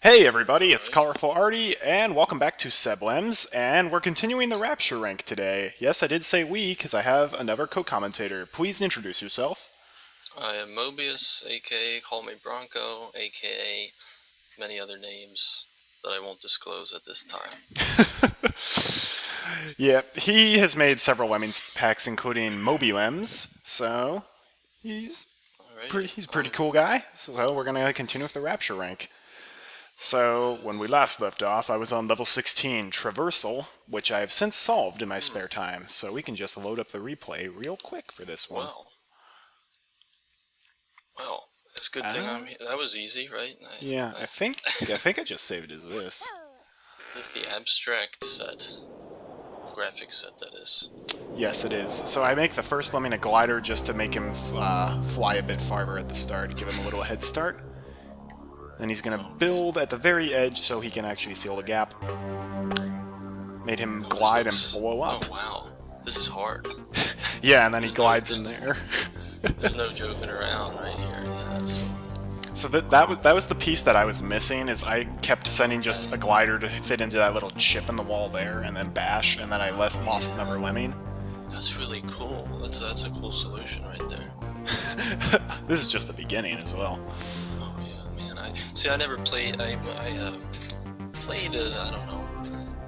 Hey everybody, it's Colorful Artie, and welcome back to SEB Lems, and we're continuing the Rapture rank today. Yes, I did say we, because I have another co-commentator. Please introduce yourself. I am Mobius, aka Call Me Bronco, aka many other names that I won't disclose at this time. Yeah, he has made several Lemmings packs, including Mobilems, so he's Alrighty. a pretty cool guy. So we're gonna continue with the Rapture rank. So, when we last left off, I was on level 16, Traversal, which I have since solved in my spare time, so we can just load up the replay real quick for this one. Well, it's a good thing I'm here. That was easy, right? I think I just saved it as this. Is this the abstract set? Graphic set, that is. Yes, it is. So I make the first Lemming a glider just to make him fly a bit farther at the start, give him a little head start. Then he's going to build at the very edge so he can actually seal the gap. Made him glide and blow up. Oh, wow. This is hard. Yeah, and then he glides in there. There's no joking around right here. Yeah, that's... So that was the piece that I was missing, is I kept sending just a glider to fit into that little chip in the wall there, and then bash, and then I lost another Lemming. That's really cool. That's a cool solution right there. This is just the beginning as well. See, I never played. I played. I don't know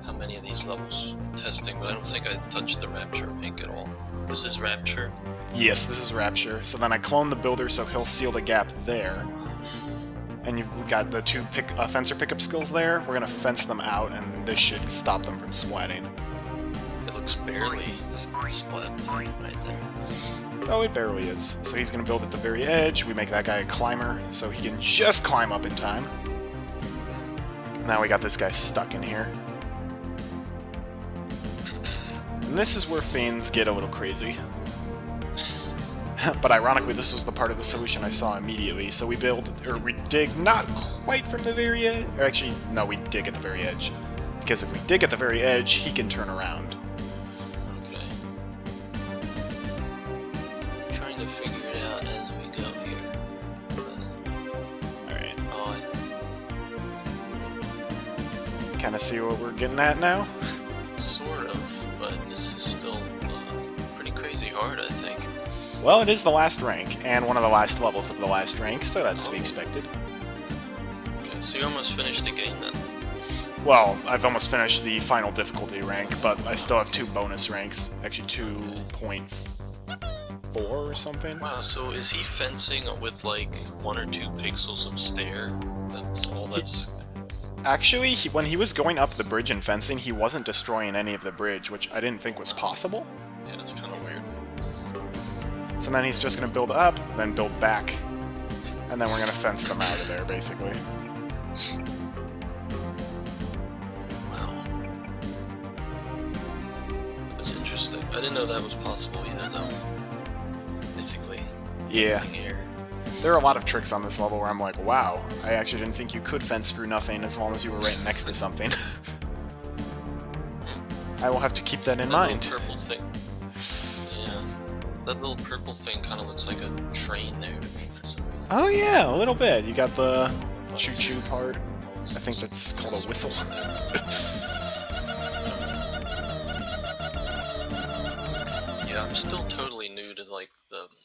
how many of these levels testing, but I don't think I touched the Rapture rank at all. This is Rapture. Yes, this is Rapture. So then I clone the builder so he'll seal the gap there. And you've got the two fencer pickup skills there. We're gonna fence them out, and this should stop them from splatting. It looks barely splat right there. Oh, it barely is. So he's going to build at the very edge. We make that guy a climber, so he can just climb up in time. Now we got this guy stuck in here. And this is where things get a little crazy. But ironically, this was the part of the solution I saw immediately. So we dig not quite from the very edge. Or actually, no, we dig at the very edge. Because if we dig at the very edge, he can turn around. To figure it out as we go here. Alright. Oh, kind of see what we're getting at now? Sort of, but this is still pretty crazy hard, I think. Well, it is the last rank, and one of the last levels of the last rank, so that's to be expected. Okay, so you almost finished the game then? Well, I've almost finished the final difficulty rank, but I still have 2 bonus ranks. Actually, 2.4 or something. Wow, so is he fencing with like 1 or 2 pixels of stair? That's all that's... Actually, when he was going up the bridge and fencing, he wasn't destroying any of the bridge, which I didn't think was possible. Yeah, that's kind of weird. So then he's just going to build up, then build back, and then we're going to fence them out of there, basically. Wow. That's interesting. I didn't know that was possible either, though. Basically. Yeah. There are a lot of tricks on this level where I'm like, wow, I actually didn't think you could fence through nothing as long as you were right next to something. I will have to keep that in mind. That little purple thing. Yeah. That little purple thing kind of looks like a train there to me for some reason. Oh yeah, a little bit. You got the choo-choo part. I think that's called a whistle. Yeah, I'm still totally new to like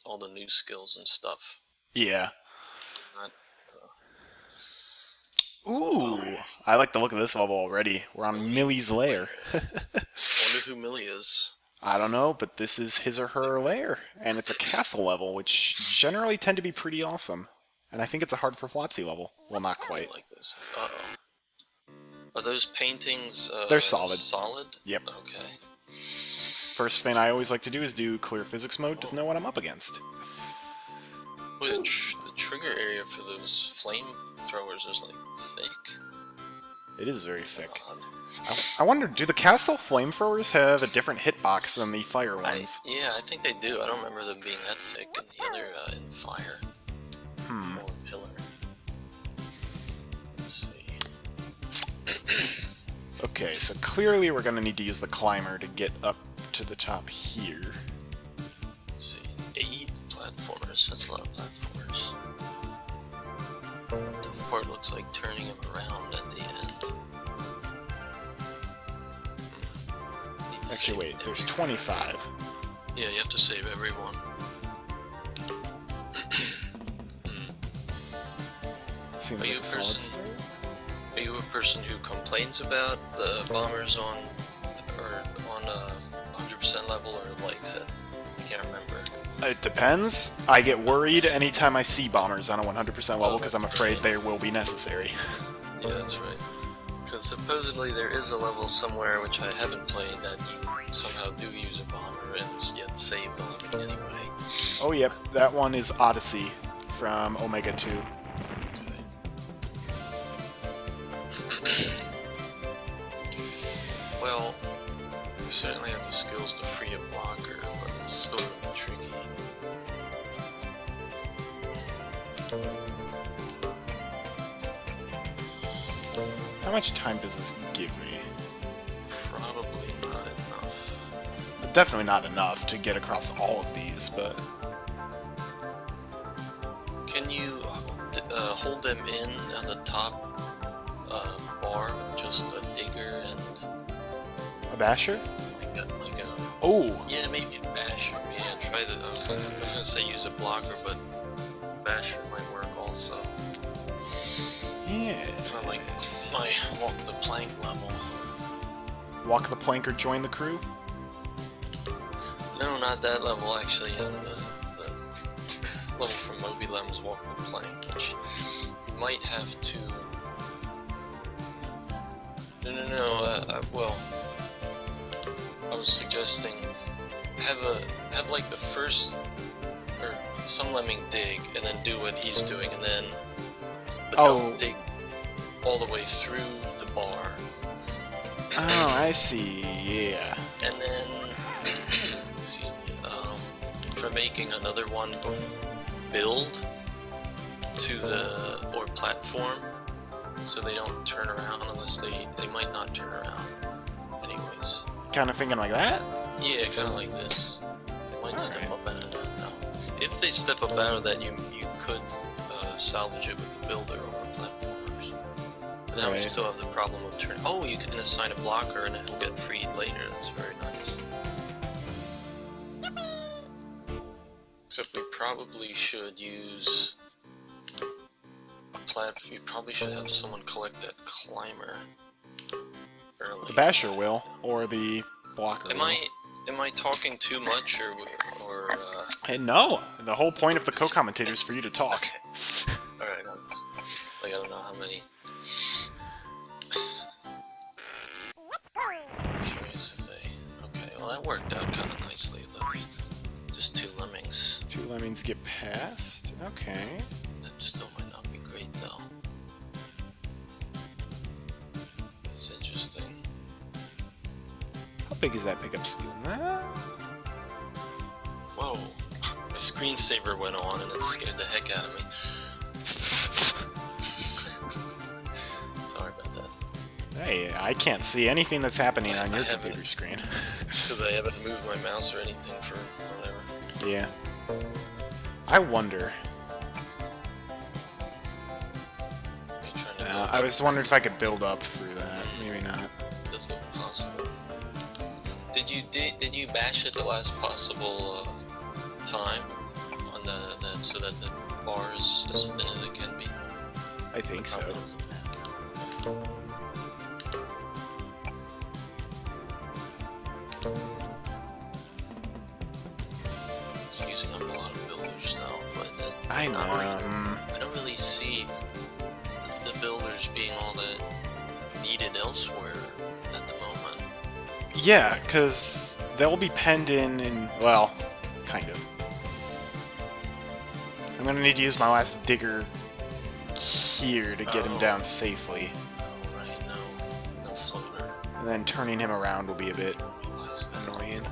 all the new skills and stuff. Yeah. Ooh, I like the look of this level already. We're on Millie's lair. Wonder who Millie is. I don't know, but this is his or her lair, and it's a castle level, which generally tend to be pretty awesome. And I think it's a hard for Flopsy level. Well, not quite. I like this. Uh-oh. Are those paintings they're solid. Solid? Yep. Okay. First thing I always like to do is do clear physics mode to know what I'm up against. Wait, the trigger area for those flamethrowers is like thick. It is very thick. I wonder, do the castle flamethrowers have a different hitbox than the fire ones? Yeah, I think they do. I don't remember them being that thick in the other in fire. Or pillar. Let's see. Okay, so clearly we're going to need to use the climber to get up to the top here. Let's see. 8 platformers. That's a lot of platformers. part looks like turning him around at the end. Actually, wait, there's 25. Yeah, you have to save everyone. Seems Are like you a solid start. Are you a person who complains about the bombers on 100% level or likes it? I can't remember. It depends. I get worried anytime I see bombers on a 100% level because I'm afraid they will be necessary. Yeah, that's right. Because supposedly there is a level somewhere which I haven't played that you somehow do use a bomber and yet save the living anyway. Oh yep, that one is Odyssey from Omega 2. Well, we certainly have the skills to free a blocker, but it's still tricky. How much time does this give me? Probably not enough. Definitely not enough to get across all of these, but... Can you hold them in on the top bar with just a digger and... A basher? Like a... Oh! Yeah, maybe a basher. Yeah, try the... I was gonna say use a blocker, but basher might work also. Yeah. Kind of like my walk the plank level. Walk the plank or join the crew? No, not that level actually. The level from Mobius Lems, walk the plank, which you might have to. No. Well, I was suggesting have like the first or some lemming dig and then do what he's doing and then don't dig all the way through the bar. Oh, I see. Yeah. And then excuse me, for making another one build to the or platform so they don't turn around unless they might not turn around anyways. Kind of thinking like that? Yeah, kind of like this. They might step up out of that now. If they step up out of that, you could salvage it with the builder over platformers. But now we still have the problem of turn. Oh, you can assign a blocker and it'll get freed later. That's very nice. Except we probably should use a platform. You probably should have someone collect that climber early. The basher will, or the blocker will. Am I talking too much, or Hey, no! The whole point of the co-commentator is for you to talk. Okay. Alright, I don't know how many. Curious if they... Okay, well that worked out kind of nicely though. Just 2 lemmings. 2 lemmings get past? Okay. That still might not be great though. It's interesting. How big is that pickup skill? Whoa. My screensaver went on and it scared the heck out of me. Sorry about that. Hey, I can't see anything that's happening on your computer screen. Because I haven't moved my mouse or anything for whatever. Yeah. I wonder. I was wondering if I could build up through that. Maybe not. Does look possible. Did you bash it the last possible time on the so that the bar is as thin as it can be? I think so. It's using up a lot of builders though, but I know. I don't really see the builders being all that needed elsewhere at the moment. Yeah, because they'll be penned in, well, kind of. I'm going to need to use my last digger here to get him down safely. Oh, right, no floater. And then turning him around will be a bit annoying.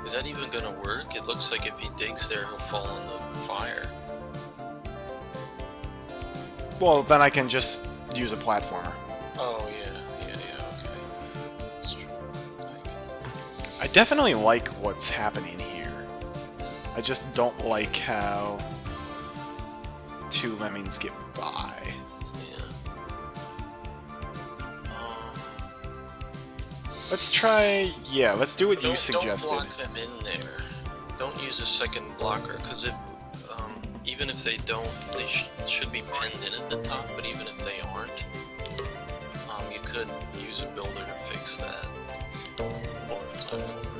Is that even going to work? It looks like if he digs there, he'll fall in the fire. Well, then I can just use a platformer. Oh, yeah, okay. That's true. I definitely like what's happening here. I just don't like how 2 lemmings get by. Let's try... Yeah, let's do what you suggested. Don't block them in there. Don't use a second blocker, because even if they don't, they should be penned in at the top, but even if they aren't, you could use a builder to fix that. Or a platform.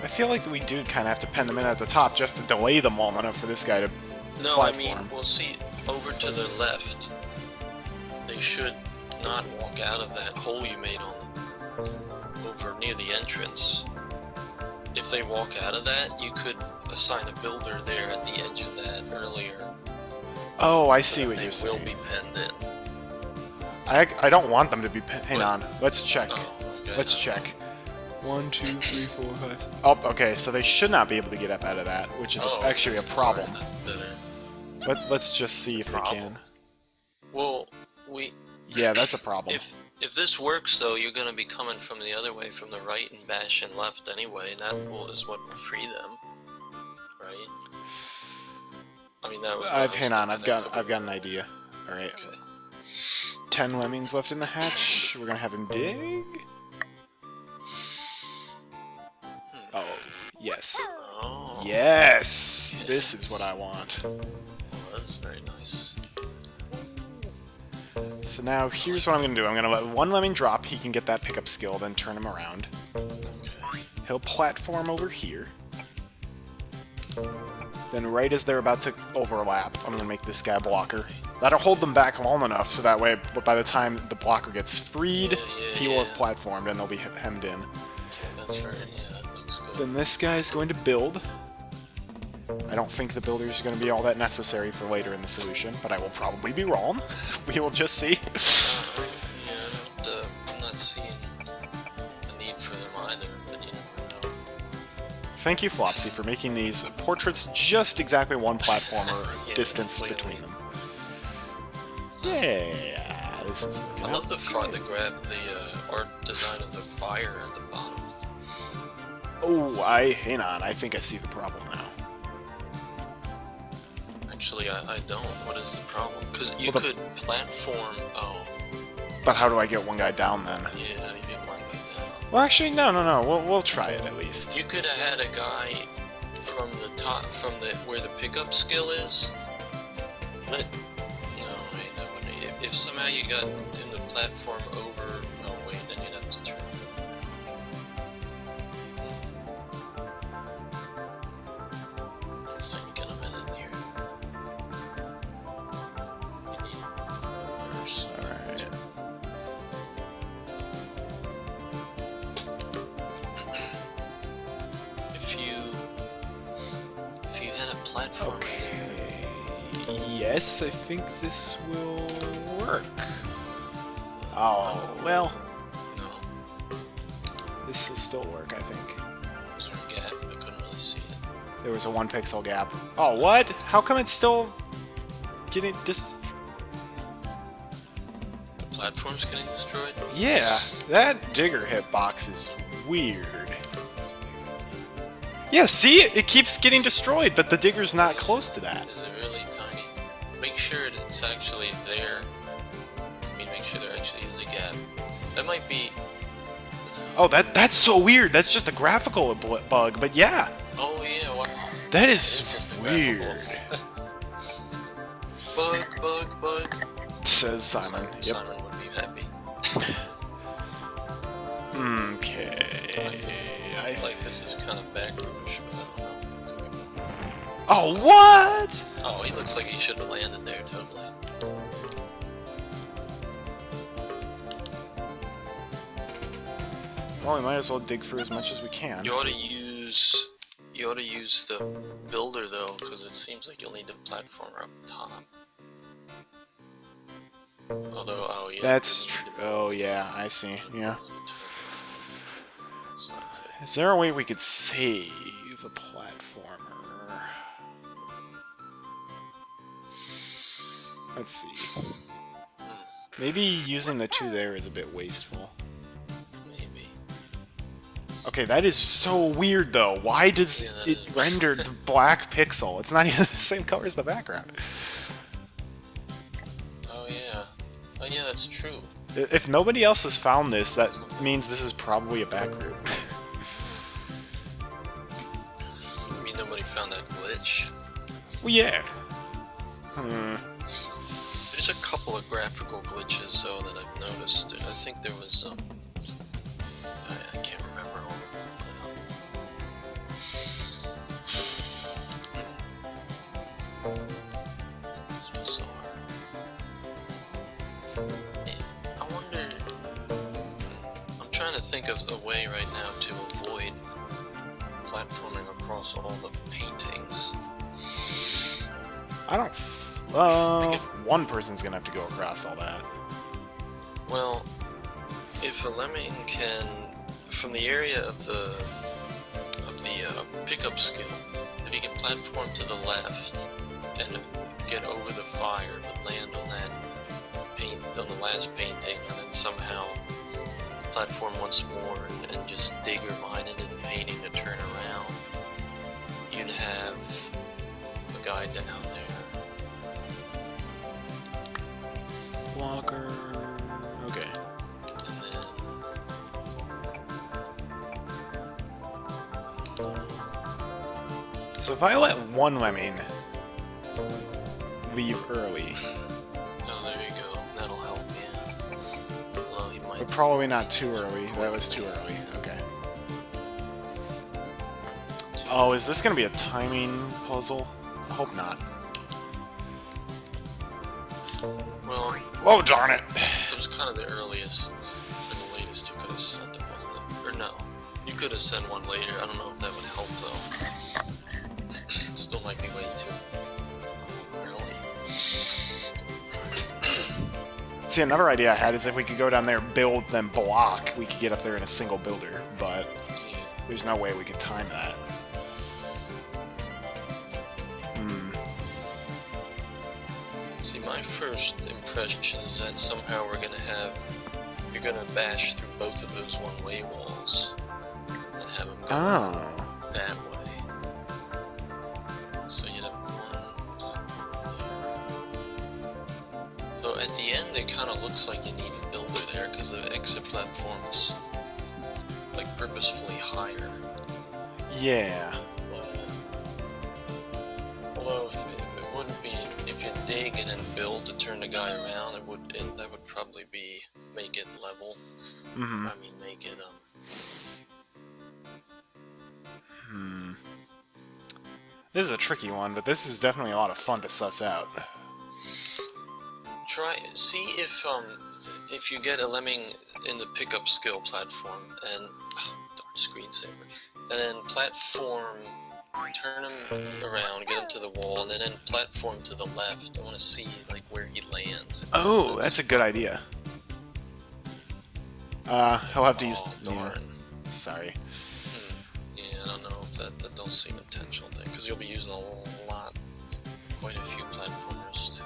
I feel like we do kind of have to pen them in at the top just to delay them long enough for this guy to No, I mean, we'll see, over to the left, they should not walk out of that hole you made over near the entrance. If they walk out of that, you could assign a builder there at the edge of that earlier. Oh, I see what you're saying. They will be penned in. I don't want them to be hang on. Let's check. Oh, okay. Let's check. 1, 2, 3, 4, 5. Oh, okay, so they should not be able to get up out of that, which is actually a problem. Let's just see if they can. Well, yeah, that's a problem. If this works, though, you're going to be coming from the other way, from the right, and bashing left anyway, and that is what will free them, right? I mean, that would... hang on, I've got an idea. All right. Okay. 10 lemmings left in the hatch. We're gonna have him dig. Oh, yes. Oh. Yes! This is what I want. Oh, that's very nice. So now, here's what I'm gonna do. I'm gonna let one lemming drop. He can get that pickup skill, then turn him around. Okay. He'll platform over here. Then right as they're about to overlap, I'm gonna make this guy a blocker. That'll hold them back long enough, so that way, by the time the blocker gets freed, he will have platformed and they'll be hemmed in. That's very, that looks good. Then this guy's going to build. I don't think the builder is going to be all that necessary for later in the solution, but I will probably be wrong. We will just see. I'm not seeing a need for them either, but you never know. Thank you, Flopsy, for making these portraits just exactly one platformer distance between them. Yeah, this is working out. I love the art design of the fire at the bottom. Oh, hang on, I think I see the problem now. Actually, I don't. What is the problem? Because you could platform... Oh. But how do I get one guy down then? Yeah, you get one guy down. Well, actually, no. We'll try it at least. You could have had a guy from the top, where the pickup skill is. If somehow you got him to platform over... Oh wait, then you'd have to turn. I'm thinking a minute here. You need builders. Alright. If you had a platform there... Yes, I think this will work. Oh, well. No. This will still work, I think. Was there a gap? I couldn't really see it. There was a 1 pixel gap. Oh, what? How come it's still getting this? The platform's getting destroyed? Yeah, that digger hitbox is weird. Yeah, see? It keeps getting destroyed, but the digger's not close to that. Is it really tiny? Make sure it's actually there. I mean, make sure there actually is a gap. That might be... Oh, that's so weird. That's just a graphical bug, but yeah. Oh, yeah, wow. That is weird. Bug. Says Simon. Yep. Simon would be happy. Okay. I like this is kind of backroomish, but I don't know. Oh, what? Oh, he looks like he should have landed there, totally. Well, we might as well dig for as much as we can. You ought to use the builder though, because it seems like you'll need the platformer up top. Although, oh yeah. That's true. Oh yeah, I see. Yeah. It's not good. Is there a way we could save a platformer? Let's see. Maybe using the 2 there is a bit wasteful. Maybe. Okay, that is so weird though. Why does it render the black pixel? It's not even the same color as the background. Oh yeah. Oh yeah, that's true. If nobody else has found this, that means this is probably a back route. I mean, nobody found that glitch. Well, yeah. There's a couple of graphical glitches though that I've noticed. I think there was I can't remember all of them. This was so hard. I wonder. I'm trying to think of a way right now to avoid platforming across all the paintings. I don't. Well, one person's gonna have to go across all that. Well, if a lemming can, from the area of the pickup skill, if he can platform to the left and get over the fire, but land on that on the last painting, and then somehow platform once more and just dig or mine into the painting to turn around, you'd have a guy down there. Walker. Okay. And then So if I let one lemming leave early, oh, there you go. That'll help. Yeah. Well, he might. but probably not too early. That was too early. Okay. Oh, is this gonna be a timing puzzle? I hope not. Well, Oh, darn it! it was kind of the earliest and the latest you could have sent it, wasn't it? Or no, you could have sent one later. I don't know if that would help though. Still might be way too early. See, another idea I had is if we could go down there, build, then block, we could get up there in a single builder, but there's no way we could time that. See, my first impression is that somehow you're gonna bash through both of those one-way walls and have them go that way. So you'd have one platform there. Though at the end it kind of looks like you need a builder there because the exit platform is like purposefully higher. Yeah. Although it wouldn't be, if you dig and then build to turn the guy around, that would probably make it level. Mm-hmm. I mean, make it This is a tricky one, but this is definitely a lot of fun to suss out. see if you get a lemming in the pickup skill platform and darn screensaver, and then platform, turn him around, get him to the wall, and then platform to the left. I want to see like where he lands. Oh, that's a good idea. He'll have to use. Darn. Yeah. Sorry. Yeah, I don't know if that don't seem intentional thing, because you'll be using quite a few platformers too.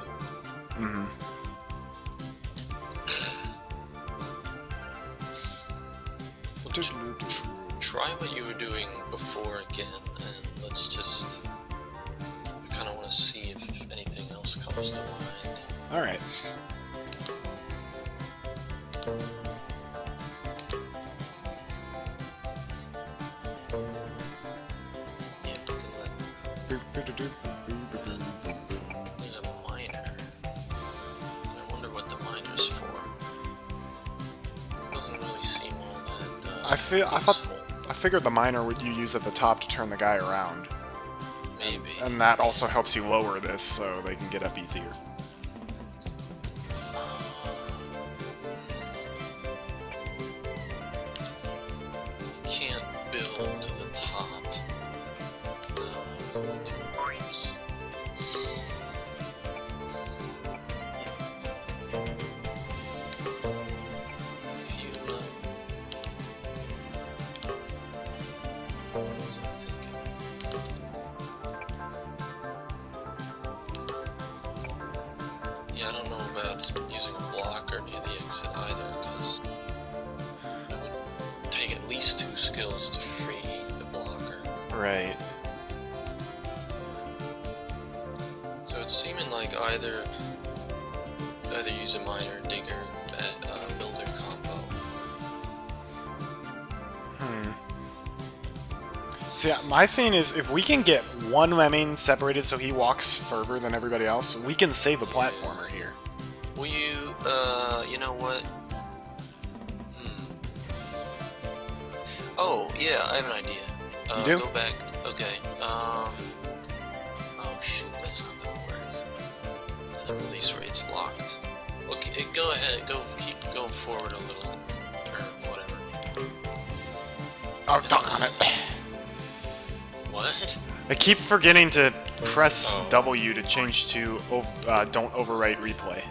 Mm-hmm. Try what you were doing before again, and let's just. I kind of want to see if anything else comes to mind. All right. Yeah, there's a miner. I wonder what the miner's for. It doesn't really seem all that. I figured the miner would you use at the top to turn the guy around. Maybe. And that also helps you lower this so they can get up easier. You can't build to the top. No, that's way too close. If you, what was I thinking? Yeah, I don't know about using a blocker near the exit either, because it would take at least 2 skills to free the blocker. Right. So it's seeming like either either use a miner, digger, builder combo. See, my thing is, if we can get one lemming separated so he walks further than everybody else, we can save a platformer here. Will you, you know what? Oh, yeah, I have an idea. You do? Go back, okay, oh shoot, that's not gonna work. The release rate's locked. Okay, go ahead, keep going forward a little, or whatever. Oh, darn it. What? I keep forgetting to press W to change to don't overwrite replay.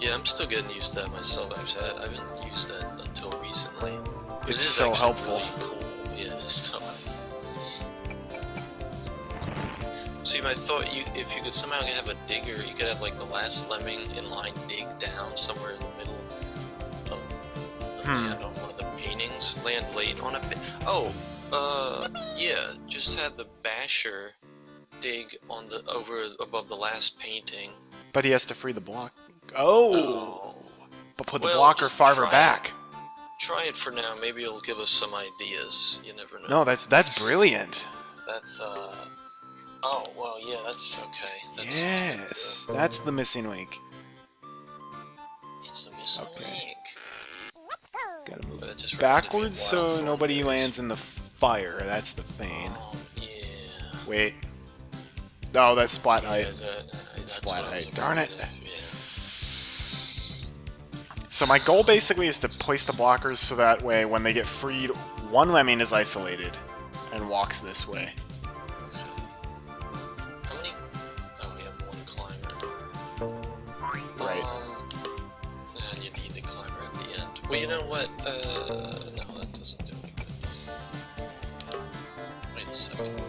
Yeah, I'm still getting used to that myself, actually. I haven't used that until recently. It's so helpful. Really cool. Yeah, it is so. See, I thought if you could somehow have a digger, you could have like the last lemming in line dig down somewhere in the middle of land on one of the paintings. Land late on a yeah, just have the basher dig on the above the last painting. But he has to free the block. Oh! But put the Well, blocker just farther try back. Try it for now. Maybe it'll give us some ideas. You never know. No, that's brilliant. That's oh well, yeah. That's okay. Yes, that's the missing link. It's the missing link. Gotta move But it just backwards so reminded me of nobody Mobius. lands in the fire. That's the thing. Oh, yeah. Wait. Oh, that's splat Yeah, height. that's Splat what I was height. Darn it. afraid of, yeah. So my goal basically is to place the blockers so that way when they get freed, one lemming is isolated and walks this way. How many? Oh, we have one climber. Right. And you need the climber at the end. Well, you know what? No, that doesn't do any good. Wait a second.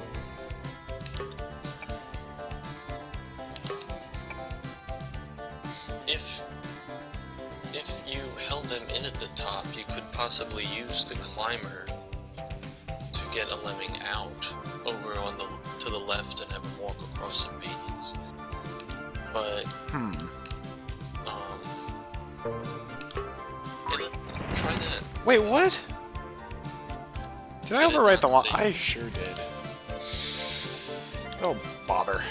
If you held them in at the top, you could possibly use the climber to get a lemming out over on to the left and have him walk across the paintings. But try that. Wait, what? Did I overwrite the line? I sure did. Oh, bother.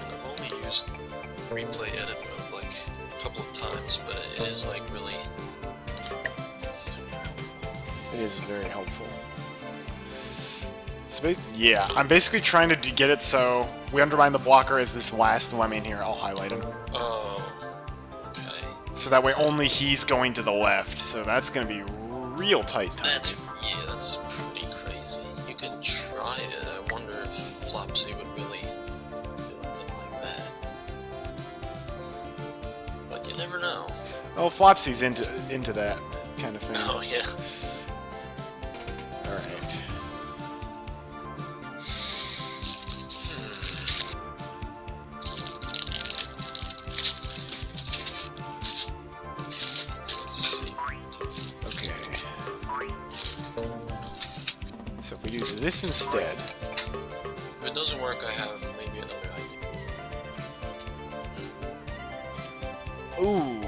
I've only used replay edit mode like a couple of times, but it is like really super helpful. It is very helpful. So yeah, I'm basically trying to get it so we undermine the blocker as this last lemming here. I'll highlight him. Oh, okay. So that way only he's going to the left. So that's going to be real tight time. That's pretty crazy. You can try it. I wonder if Flopsy would really do anything like that. But you never know. Oh, Flopsy's into that kind of thing. Oh yeah. All right. Okay. So if we do this instead. If it doesn't work, I have maybe another idea. Ooh.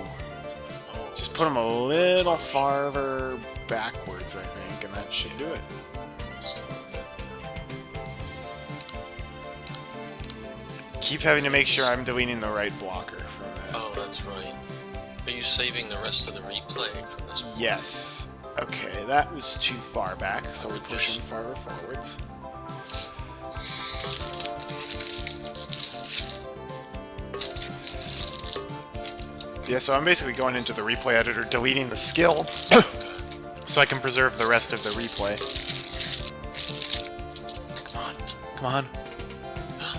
Just put him a little farther backwards, I think, and that should do it. Keep having to make sure I'm deleting the right blocker from that. Oh, that's right. Are you saving the rest of the replay from this point? Yes. Okay, that was too far back, so we push him farther forwards. Yeah, so I'm basically going into the replay editor, deleting the skill, so I can preserve the rest of the replay. Come on, come on.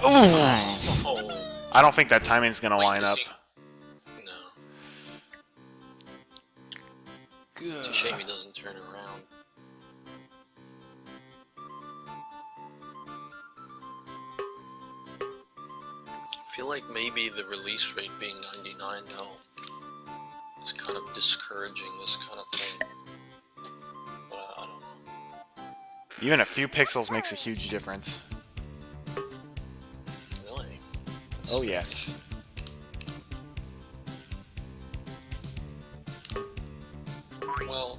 Ooh! I don't think that timing's gonna line up. No. It's a shame he doesn't turn around. I feel like maybe the release rate being 99 though is kind of discouraging this kind of thing. But I don't know. Even a few pixels makes a huge difference. Oh, yes. Well,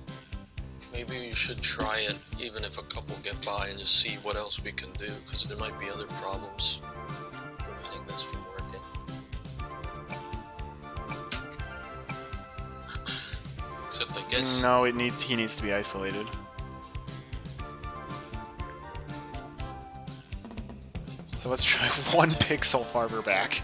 maybe we should try it, even if a couple get by, and just see what else we can do, because there might be other problems preventing this from working. Except I guess... No, he needs to be isolated. So let's try one pixel farther back.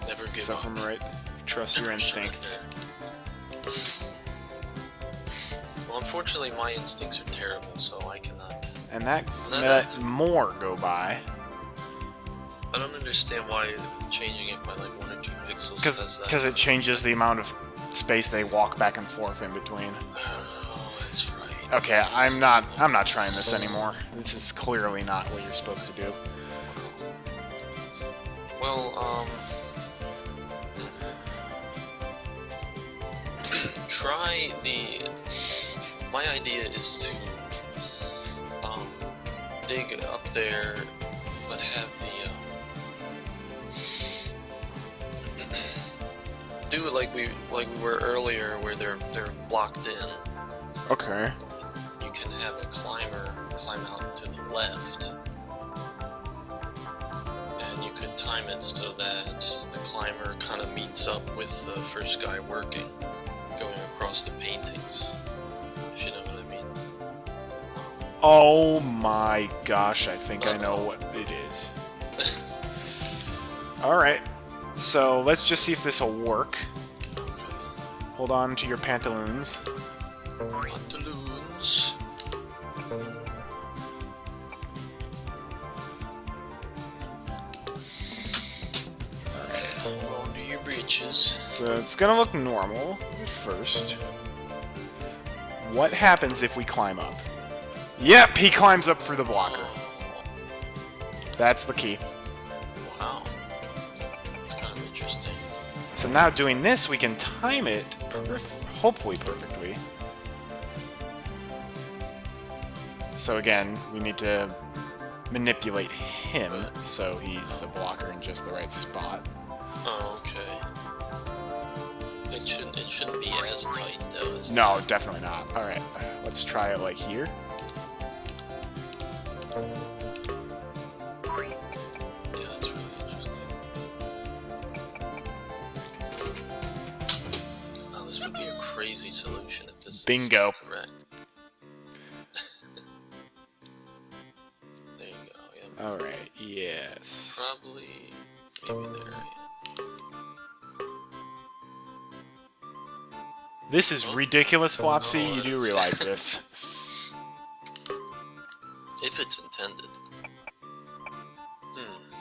Never give So up. from right, trust your instincts. Well, unfortunately, my instincts are terrible, so I cannot. And that let more go by. I don't understand why changing it by like 1 or 2 pixels does that. Because it changes the amount of space they walk back and forth in between. Oh, that's right. Okay, I'm not trying this anymore. This is clearly not what you're supposed to do. Well, try the... My idea is to, dig up there, but have the, do it like we were earlier, where they're blocked in. Okay. You can have a climber climb out to the left, and you could time it so that the climber kind of meets up with the first guy working, going across the paintings, if you know what I mean. Oh my gosh, I think I know what it is. Alright, so let's just see if this will work. Hold on to your pantaloons. Pantaloons. Hold on to your breeches. So it's gonna look normal at first. What happens if we climb up? Yep, he climbs up through the blocker. That's the key. Wow. That's kind of interesting. So now doing this, we can time it hopefully perfectly. So again, we need to manipulate him so he's a blocker in just the right spot. Oh, okay. It shouldn't be as tight though. Is No, definitely not. Alright, let's try it like here. Yeah, that's really interesting. Oh, this would be a crazy solution if this Bingo. is correct. There you go, yeah. Alright, yes. Probably maybe there, yeah. This is ridiculous, Flopsy. You do realize this. If it's intended.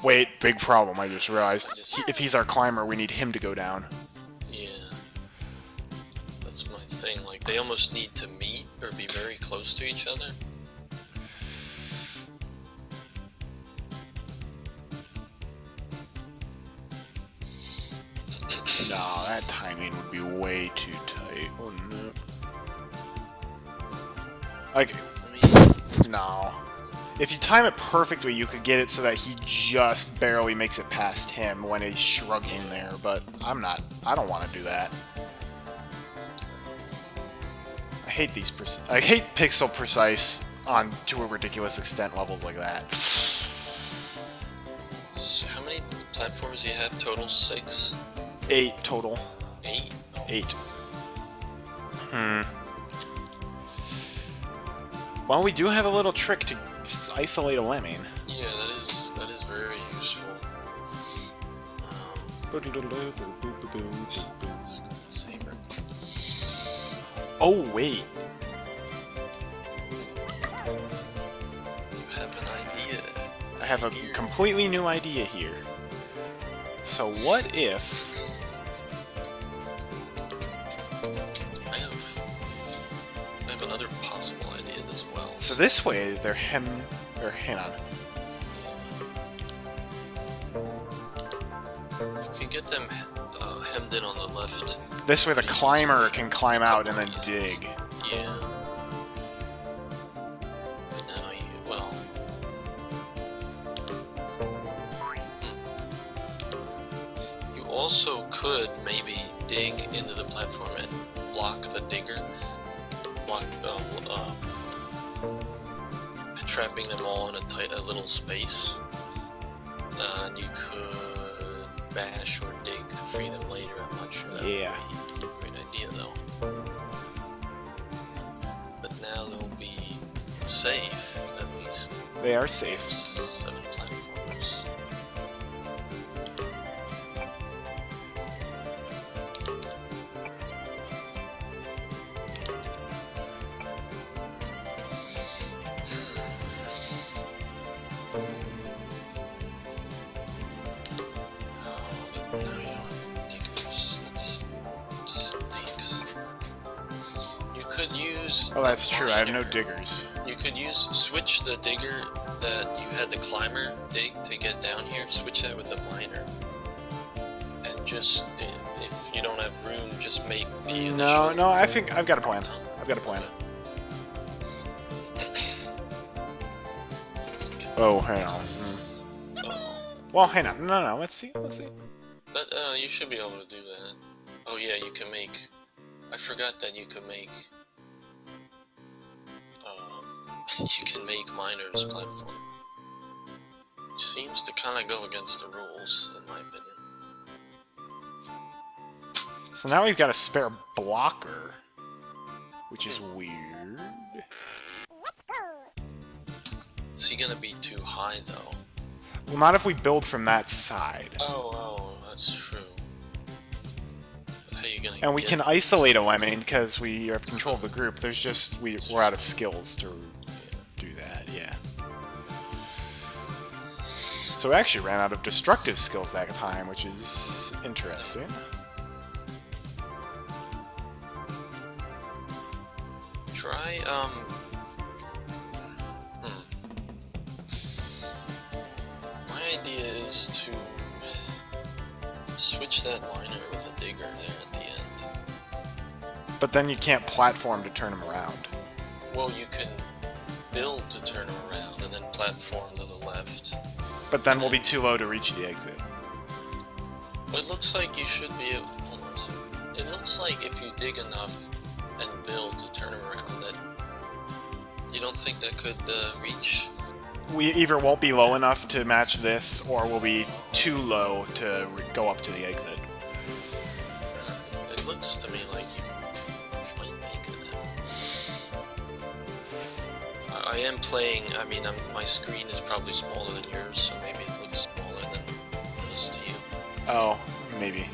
Wait, big problem, I just realized. If he's our climber, we need him to go down. Yeah. That's my thing. Like, they almost need to meet or be very close to each other. No, that timing would be way too tight. Oh no. Like, no. If you time it perfectly, you could get it so that he just barely makes it past him when he's shrugging there, but I don't want to do that. I hate I hate pixel precise on to a ridiculous extent levels like that. So how many platforms do you have total? 6? 8 total. 8? 8. Well, we do have a little trick to isolate a lemming. Yeah, that is very useful. Saber. Oh, wait. You have an idea. I have a completely new idea here. So what if... I have another possible idea as well. So this way, they're hang on. You can get them hemmed in on the left. This way the climber can climb out and then dig. Yeah. But now also could maybe dig into the platform and block the digger, trapping them all in a little space. And you could bash or dig to free them later. I'm not sure that would be a great idea though. But now they'll be safe, at least. They are safe. 7 platforms. Oh, that's true. I have no diggers. You could switch the digger that you had the climber dig to get down here, switch that with the miner. And just, if you don't have room, just make the... No, I think I've got a plan. I've got a plan. Oh, hang on. Well, hang on. No, let's see. But, you should be able to do that. Oh yeah, you can make... I forgot that you could make... you can make miners platform. Which seems to kind of go against the rules, in my opinion. So now we've got a spare blocker, which is weird. Is he gonna be too high, though? Well, not if we build from that side. Oh, that's true. But how are you gonna and we can isolate a lemming because we have control of the group. There's just we're out of skills to do that. Yeah. So we actually ran out of destructive skills that time, which is interesting. Try my idea is to switch that miner with a digger there at the end. But then you can't platform to turn them around. Well, you can build to turn them around and then platform to the left. But then we'll be too low to reach the exit. Well, it looks like you should be able... Hold on a second. It looks like if you dig enough and build to turn them around, that you don't think that could reach? We either won't be low enough to match this, or we'll be too low to go up to the exit. It looks to me like you might make it. I am playing, I mean, my screen is probably smaller than yours, so maybe it looks smaller than it is to you. Oh, maybe.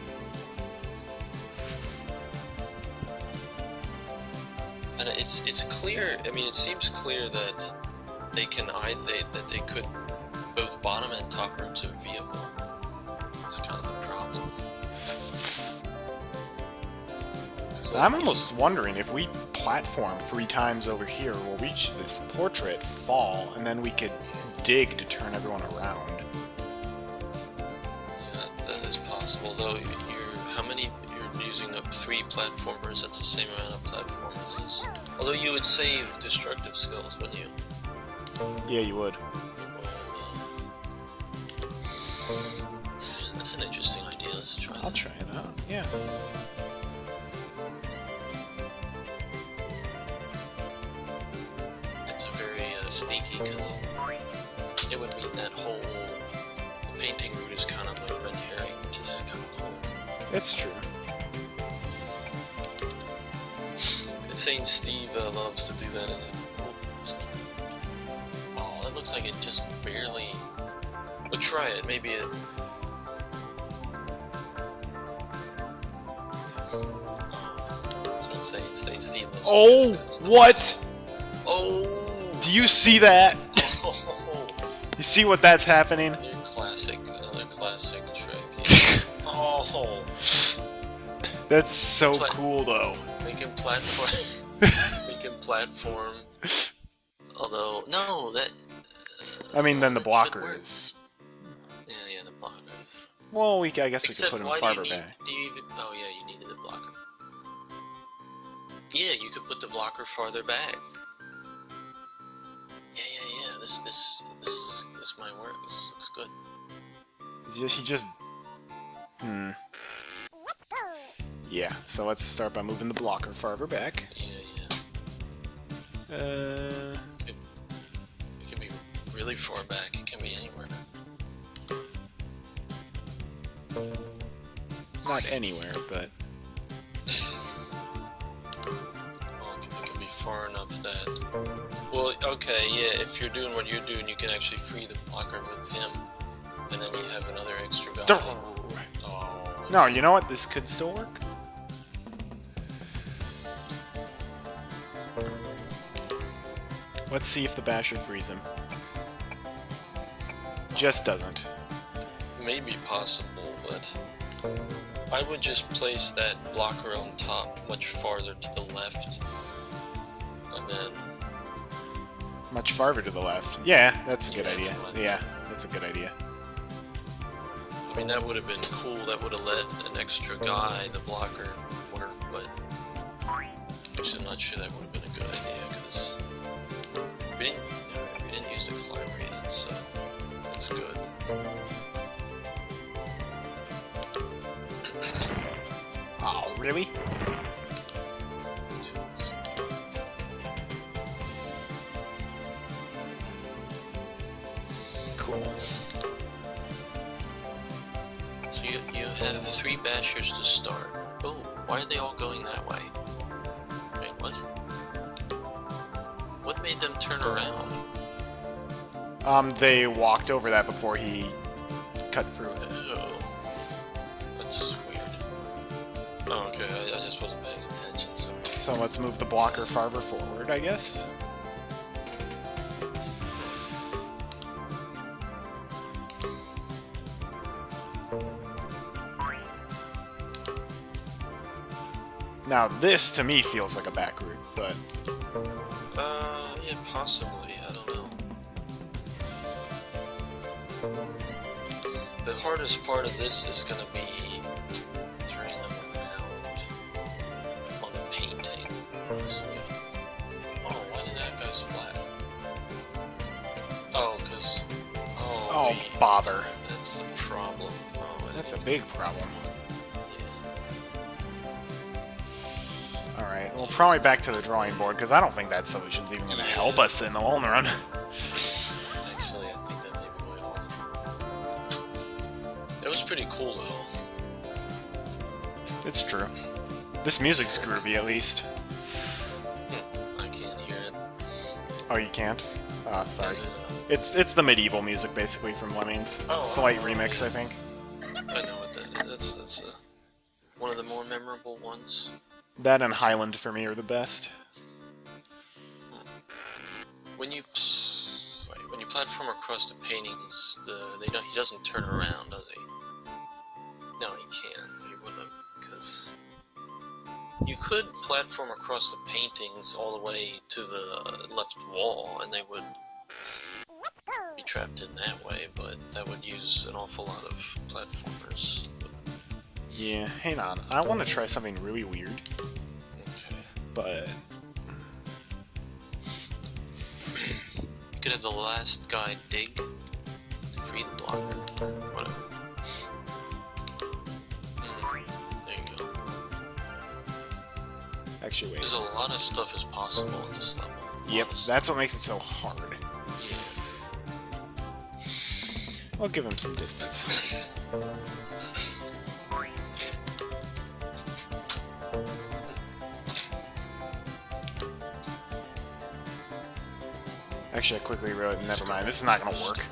And it's clear. I mean, it seems clear that they can that they could both bottom and top routes are viable. It's kind of the problem. I'm almost wondering if we platform 3 times over here, we'll reach this portrait, fall, and then we could dig to turn everyone around. Yeah, that is possible. Though you're using up 3 platformers. That's the same amount of platformers. Although you would save destructive skills, wouldn't you? Yeah, you would. That's an interesting idea. Let's try that. I'll try it out, yeah. It's very sneaky, because it would mean that whole painting route is kind of a red herring, which is kind of cool. It's true. It's saying Steve loves to do that in his... Oh, that looks like it just barely... But try it, maybe it... Steve loves Oh, what? Oh! Do you see that? You see what that's happening? Another classic trick. Oh! That's so cool, though. Make him platform. Make him platform. Although, no, that... I mean, then the blocker is... Yeah, the blocker. Well, I guess we could Except put him why farther do you need, back. do you even, oh yeah, you needed a blocker. Yeah, you could put the blocker farther back. Yeah. This might work. This looks good. He just Hmm. Yeah, so let's start by moving the blocker farther back. Yeah. Uh... It can be really far back. It can be anywhere. Not anywhere, but... Well, it can be far enough that... Well, okay, yeah, if you're doing what you're doing, you can actually free the blocker with him. And then you have another extra guy. Oh. No, you know what? This could still work. Let's see if the basher frees him. Just doesn't. Maybe possible, but I would just place that blocker on top much farther to the left. And then... Much farther to the left. Yeah, that's a good idea. Yeah, that's a good idea. I mean, that would have been cool. That would have let an extra guy, the blocker, work, but I'm not sure that would have been a good idea, because we didn't use the climber yet, so that's good. Oh, really? Cool. So you have 3 bashers to start. Oh, why are they all going that way? Wait, what? What made them turn around? They walked over that before he cut through it. Oh, that's weird. Oh, okay, I just wasn't paying attention, so... So let's move the blocker farther forward, I guess. Now this, to me, feels like a back route, but... yeah, possibly, I don't know. The hardest part of this is gonna be turning them around on the painting, honestly. Oh, why did that guy splat? Oh, because... Oh, bother. That's a problem. Oh, That's a big problem. Alright, well, probably back to the drawing board, because I don't think that solution's even going to help us in the long run. Actually, I think that may be way off. It was pretty cool, though. It's true. This music's groovy, at least. I can't hear it. Oh, you can't? Sorry. Is it, It's the medieval music, basically, from Lemmings. Oh, Slight oh, remix, yeah. I think. I know what that is. That's one of the more memorable ones. That and Highland, for me, are the best. When you platform across the paintings, he doesn't turn around, does he? No, he can't. He wouldn't, because you could platform across the paintings all the way to the left wall, and they would be trapped in that way. But that would use an awful lot of platformers. Yeah, hang on. I want to try something really weird. Okay. But... You could have the last guy dig to free the blocker. Whatever. There you go. Actually, wait. There's a lot of stuff is possible in this level. Yep, that's what makes it so hard. Yeah. I'll give him some distance. Actually, I quickly wrote, never mind, this is not gonna work.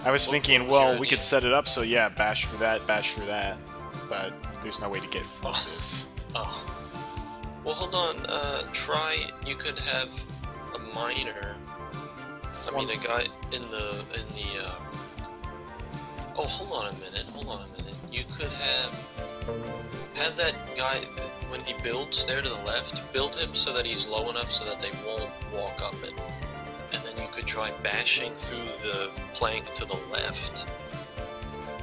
I was thinking, well, we could set it up so yeah, bash for that, but there's no way to get from this. Oh. Well, hold on, you could have a miner, a guy in the, oh, hold on a minute, you could have that guy, when he builds there to the left, build him so that he's low enough so that they won't walk up it. And then you could try bashing through the plank to the left.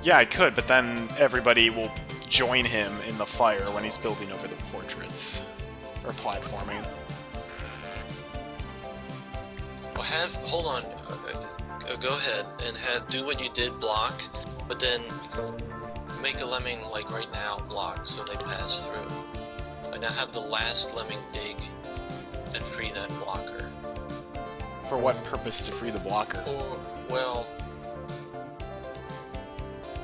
Yeah, I could, but then everybody will join him in the fire when he's building over the portraits. Or platforming. Well, hold on, go ahead and do what you did, block, but then make a lemming like right now block so they pass through. And now have the last lemming dig and free that blocker. For what purpose to free the blocker? Or, well...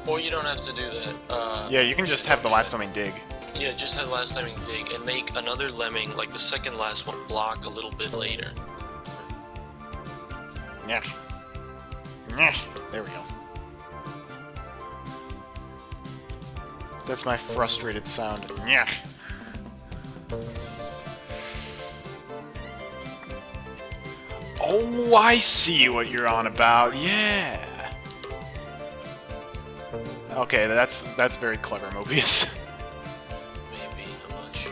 Or you don't have to do that. Yeah, you can just have the last lemming dig. Yeah, just have the last lemming dig and make another lemming, like the second last one, block a little bit later. Yeah. There we go. That's my frustrated sound. Yeah. Oh, I see what you're on about. Yeah. Okay, that's very clever, Mobius. Maybe, I'm not sure.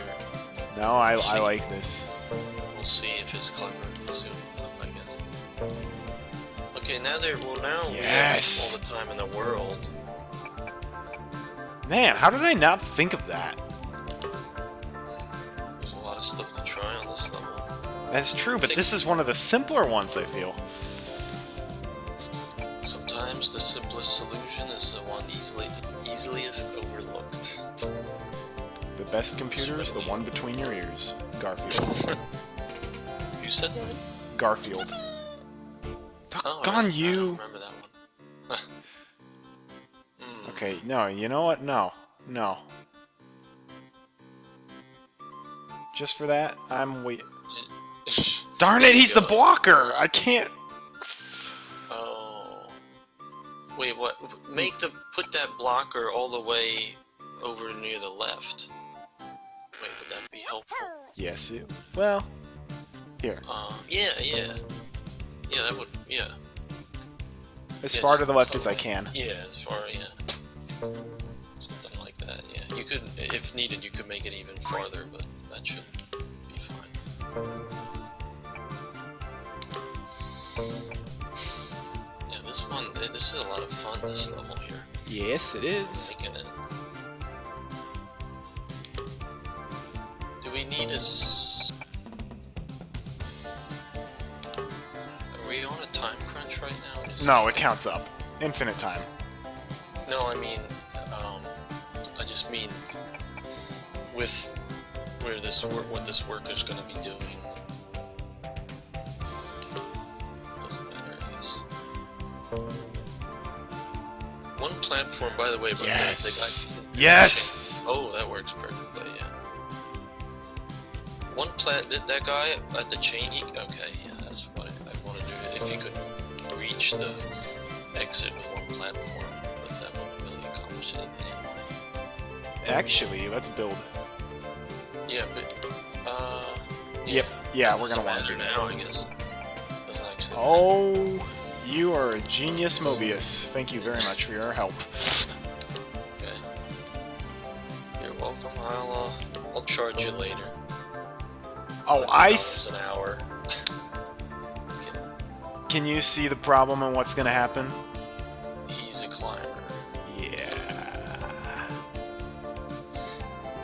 No, I like this. We'll see if it's clever soon enough, I guess. Okay, now we Yes! have all the time in the world. Man, how did I not think of that? There's a lot of stuff to try on this level. That's true, but this is one of the simpler ones, I feel. Sometimes the simplest solution is the one easiest overlooked. The best computer is the one between your ears. Garfield. You said that? Garfield. Oh, Doggone I you! don't remember that one. Okay, no, you know what? No. No. Just for that, I'm wait. Darn it, he's the blocker! I can't... Oh. Wait, what? Put that blocker all the way over near the left. Wait, would that be helpful? Yes, well... Here. Yeah. Yeah, that would, yeah. As far to the left as I can. Yeah, as far, yeah. Something like that, yeah. You could, if needed, you could make it even farther, but that should be fine. Yeah, this is a lot of fun, this level here. Yes, it is. Making it. Do we need a... Are we on a time crunch right now? No, it counts up. Infinite time. No, I mean, I just mean with what this worker's going to be doing. Doesn't matter, I guess. One platform, by the way, but yes! Yes! Oh, that works perfectly, yeah. That guy at the chain, okay, yeah, that's what I want to do. If he could reach the exit with one platform, but that wouldn't really accomplish anything anyway. Actually, let's build. Yeah, but, Yep, yeah, we're gonna doesn't want to do matter that. now, I guess. Doesn't actually matter. Oh, you are a genius, Mobius. Thank you very much for your help. Okay. You're welcome. I'll charge you later. Oh, $100 an hour. Can you see the problem and what's gonna happen? He's a climber. Yeah.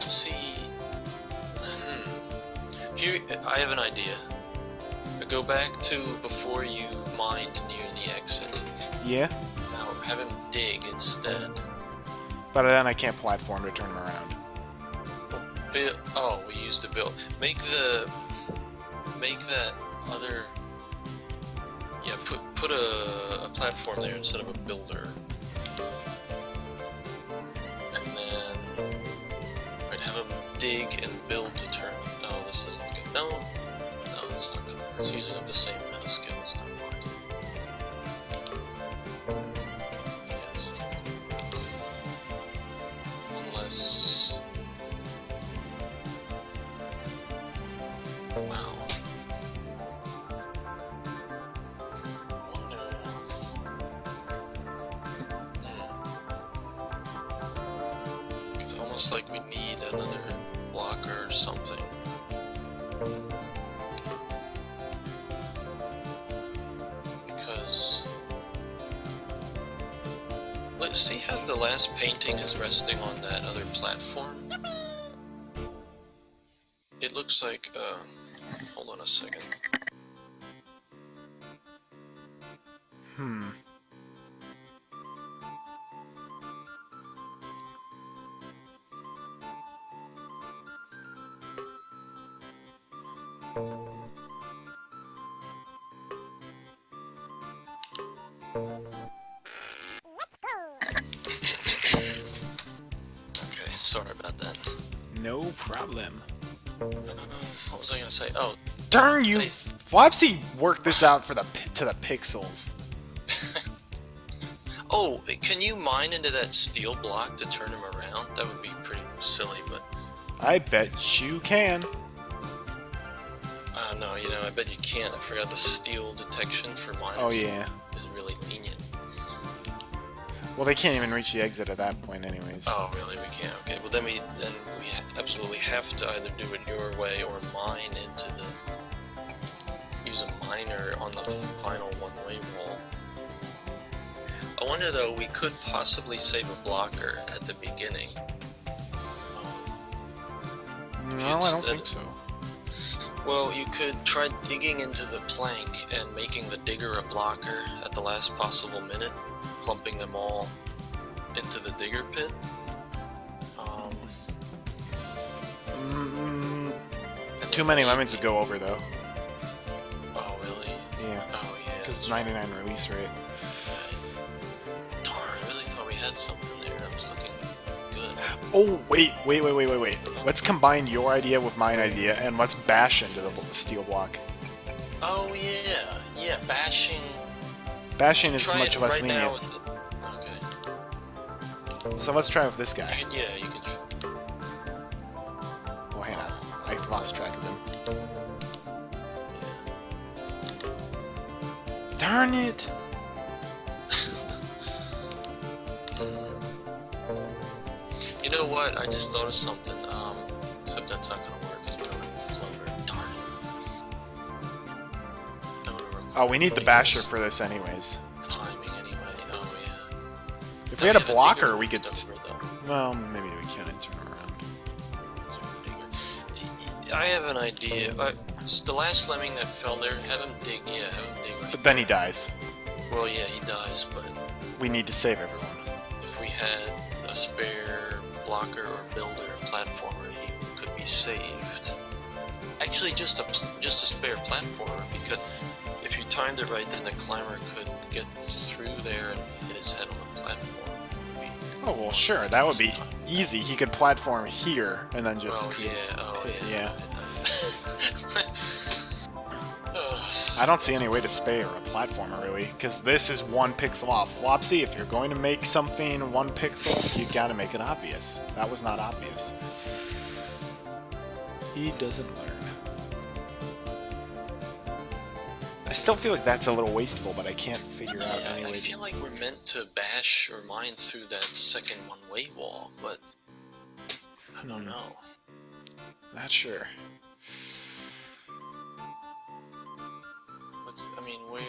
See, here I have an idea. Go back to before you mined near the exit. Yeah? Now have him dig instead. But then I can't platform to turn him around. Oh, we used the build. Make that other. Yeah, put a platform there instead of a builder. And then I'd have him dig and build to turn. No, this isn't good. No, that's not good. It's using up the same amount of skills. Not mine. Yeah, this isn't good. Unless. Wow. It's almost like we need another blocker or something. Because let's see how the last painting is resting on that other platform. It looks like hold on a second. Okay, sorry about that. No problem. What was I gonna say? Oh, Darn you! They- Flopsy worked this out for to the pixels. oh, can you mine into that steel block to turn him around? That would be pretty silly, but I bet you can. no, you know, I bet you can't. I forgot the steel detection for mine. Oh yeah. Is really lenient. Well, they can't even reach the exit at that point, anyways. Oh, really? We can't. Okay. Well, then we absolutely have to either do it your way or mine into the use a miner on the final one-way wall. I wonder though, we could possibly save a blocker at the beginning. No, I don't think so. Well, you could try digging into the plank and making the digger a blocker at the last possible minute, clumping them all into the digger pit. Too many lemons would go over, though. Oh, really? Yeah. Oh, yeah. Because it's 99 release rate. Darn, I really thought we had something there. That was looking good. Oh, wait. Let's combine your idea with mine idea, and let's bash into the steel block. Oh, yeah. Yeah, bashing. Bashing is Try much it less right now lenient. Okay. So let's try with this guy. Yeah, you can. Oh, hang on. I lost track of him. Darn it! You know what? I just thought of something. Except that's not gonna work because we don't have a floater. Darn it. That would've Oh, we need the required basher for this anyways. timing anyway. Oh yeah. If No, we had a yeah, the blocker, digger we could would just... be tougher, Well, maybe we can turn around. though. I have an idea. The last lemming that fell there, have him dig. Yeah, have him dig. Right But then he dies. Well, yeah, he dies, but We need to save everyone. if we had a spare blocker or builder platformer, he could be saved. Actually, just a spare platformer, because if you timed it right, then the climber could get through there and hit his head on the platform. Oh, well, sure. That would be easy. He could platform here, and then just... Oh yeah, oh Yeah. yeah. I don't see any way to spare a platformer, really, because this is one pixel off. Flopsy, if you're going to make something one pixel, you gotta make it obvious. That was not obvious. He doesn't learn. I still feel like that's a little wasteful, but I can't figure out Yeah, any I way feel like we're meant to bash or mine through that second one-way wall, but I don't know. Not sure. I mean, we're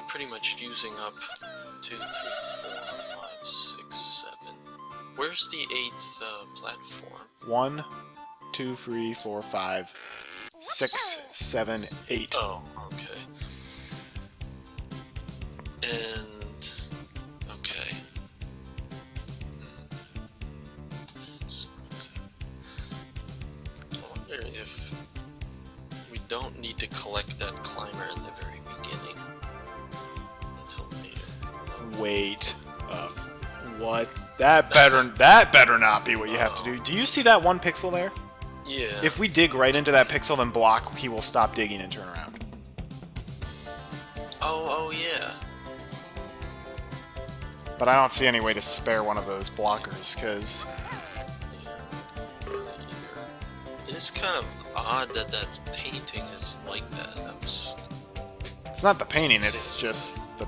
pretty much using up 2, 3, 4, 5, 6, 7. Where's the 8th platform? 1, 2, 3, 4, 5, 6, 7, 8. Oh, okay. And okay. I wonder if we don't need to collect that climber at the very beginning until later. Wait. What? That better not be what you have to do. Do you see that one pixel there? Yeah. If we dig right into that pixel and block, he will stop digging and turn around. Oh yeah. But I don't see any way to spare one of those blockers, because... It is kind of odd that that painting is like that. That was... It's not the painting, it's just the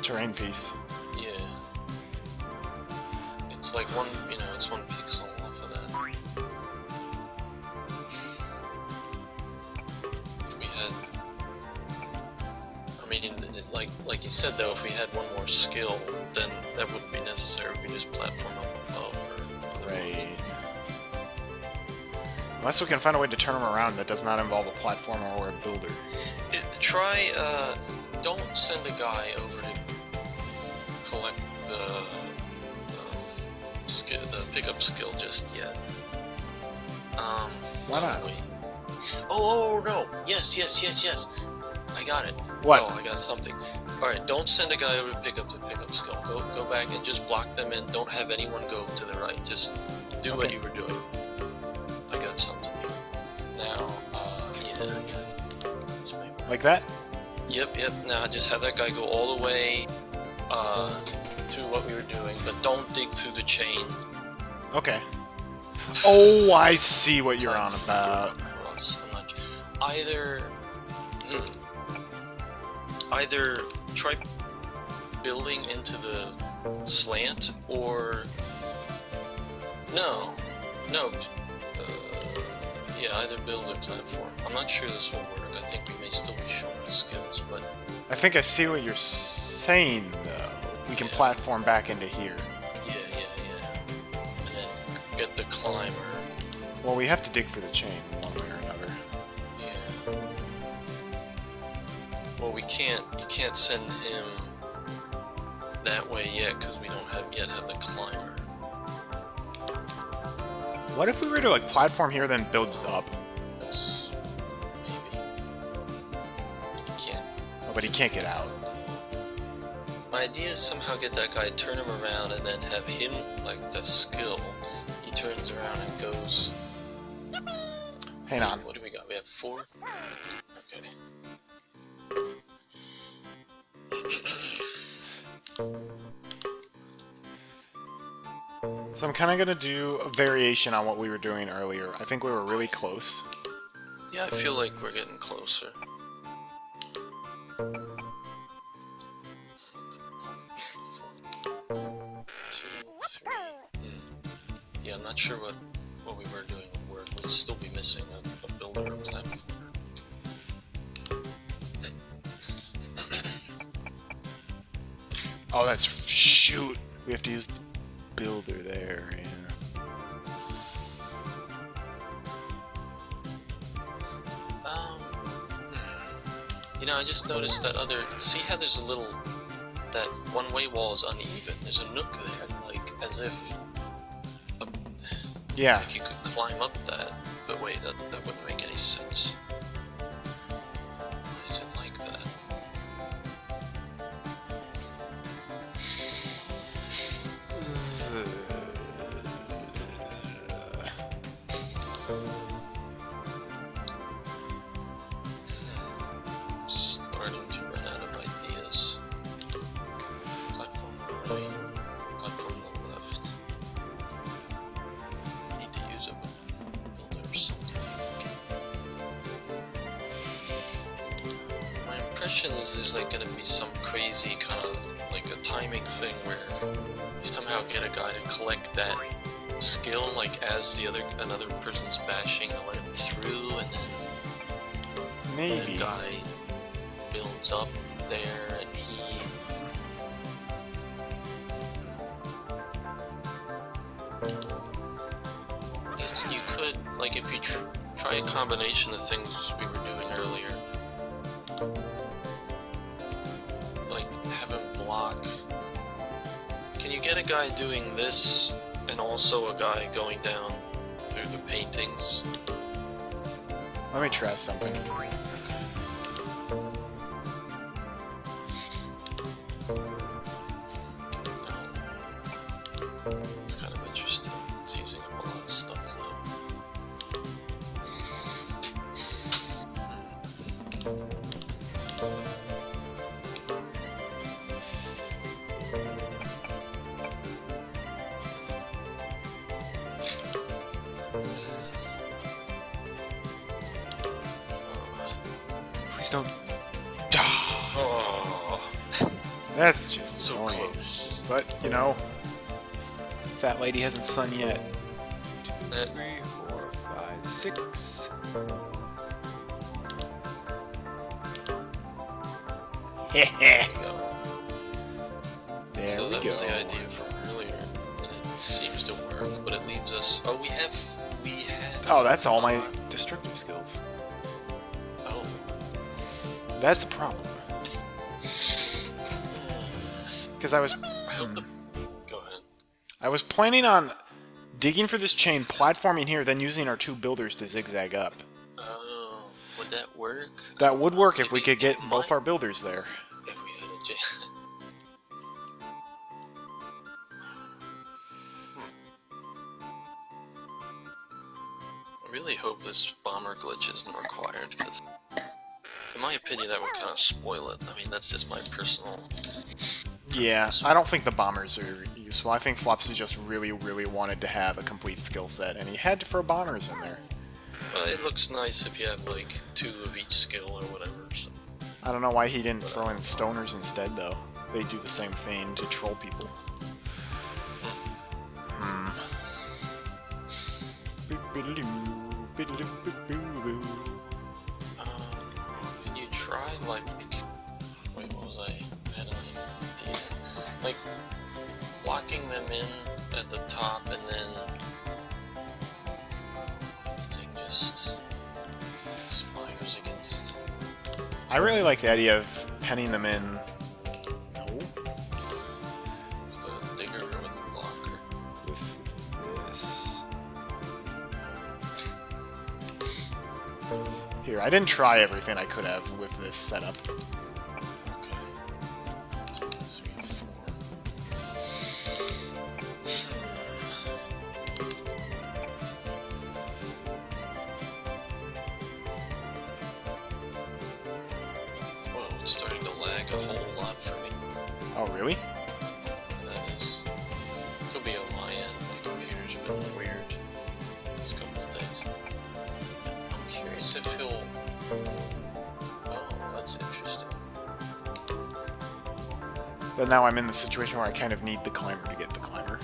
terrain piece. Yeah. It's like one, it's one pixel off of that. If we had... I mean, like you said though, if we had one more skill, then that wouldn't be necessary. We just platform up above or... Right. Unless we can find a way to turn him around that does not involve a platformer or a builder. Don't send a guy over to collect the skill, the pickup skill just yet. Why not? Oh, no! Yes, yes, yes, yes! I got it. What? Oh, I got something. Alright, don't send a guy over to pick up the pickup skill. Go back and just block them in. Don't have anyone go to the right. Just do what you were doing. I got something. Now, yeah, I got it. Like that? Yep. Now, just have that guy go all the way, to what we were doing, but don't dig through the chain. Okay. Oh, I see what you're on about. Either try building into the slant, or no, yeah, either build a platform. I'm not sure this will work. I think we may still be showing the skills, but I think I see what you're saying, though. We can platform back into here. Yeah. And then get the climber. Well, we have to dig for the chain one way or another. Yeah. Well, you can't send him that way yet because we don't have the climber. What if we were to like platform here, then build up? That's maybe. He can't. Oh, but he can't get out. My idea is somehow get that guy, turn him around, and then have him, like, the skill. He turns around and goes... Hang on. What do we got? We have 4? Okay. So I'm kind of going to do a variation on what we were doing earlier. I think we were really close. Yeah, I feel like we're getting closer. Yeah, I'm not sure what we were doing would work. We'd still be missing a builder or platform. Oh, that's... Shoot! We have to use the builder there, yeah. You know, I just noticed that see how there's a little... That one-way wall is uneven. There's a nook there, like, as if... Yeah. If you could climb up that. But wait, that wouldn't make any sense. Why is it like that? Starting to run out of ideas. Platform on the right, platform on the left. Need to use a builder or something. My impression is there's like gonna be some crazy kind of like a timing thing where you somehow get a guy to collect that skill like as another person's bashing to let him through, and then Maybe. that guy builds up there and he... I guess you could, like, if you try a combination of things we were doing earlier. Like, have him block... Can you get a guy doing this and also a guy going down through the paintings? Let me try something. It's kind of interesting. It's using up a lot of stuff though. Please don't... Oh, That's just so annoying. close. But, you know, fat lady hasn't sung yet. That 3, 4, 5, 6. Heh go. There So we that go. was the idea from earlier, and it seems to work, but it leaves us... Oh, we had... Oh, that's all my destructive skills. Oh. That's a problem. Because I was... Go ahead. I was planning on digging for this chain, platforming here, then using our 2 builders to zigzag up. Oh. work? That would work if we Maybe could get it both might. our builders there. If we had a I really hope this bomber glitch isn't required, because in my opinion that would kind of spoil it. I mean, that's just my personal... Yeah, I don't think the bombers are useful. I think Flopsy just really, really wanted to have a complete skill set, and he had to throw bombers in there. It looks nice if you have, like, 2 of each skill or whatever, so... I don't know why he didn't throw in stoners instead, though. They do the same thing to troll people. Can you try, like... Wait, what was I had an idea. Like, locking them in at the top and then... the thing just... expires against... I really like the idea of penning them in. No? the digger with the blocker. With this. Here, I didn't try everything I could have with this setup. Okay. 2, 3, 4. Whoa, it's starting to lag a whole lot for me. Oh, really? That is... could be on my end. My computer's been weird this couple of days. I'm curious if he'll... Oh, that's interesting. But now I'm in the situation where I kind of need the climber to get the climber.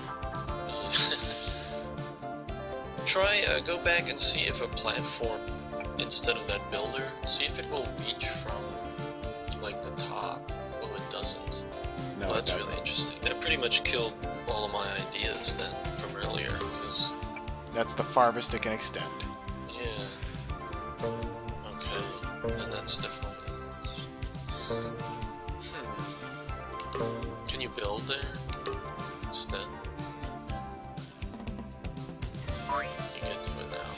Try, go back and see if a platform, instead of that builder, see if it will reach from, like, the top. Oh, it doesn't. No, Well, it that's doesn't. really interesting. That pretty much killed all of my ideas then, from earlier, because... That's the farthest it can extend. Yeah. Okay. And that's definitely... Can you build there instead? You get to it now.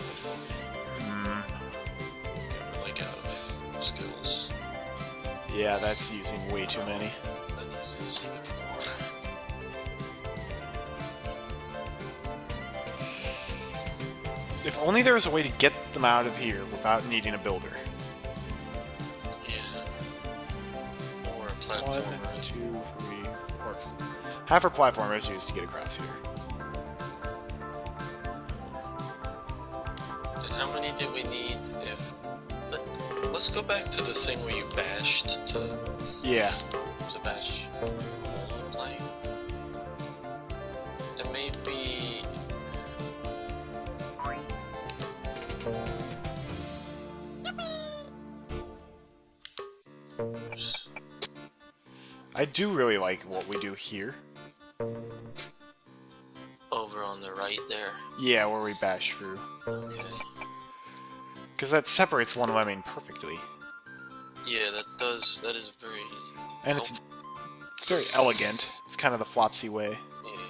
You're like out of skills. Yeah, that's using way too many. That uses even more. If only there was a way to get them out of here without needing a builder. Yeah. Or a platformer. 1, 2, 3, 4. Half our platform is used to get across here. And how many did we need if... Let's go back to the thing where you bashed to... Yeah. To bash play. And maybe... I do really like what we do here. Over on the right there. Yeah, where we bash through. Okay. Because that separates one lemming perfectly. Yeah, that is very... And it's very elegant. It's kind of the Flopsy way. Yeah.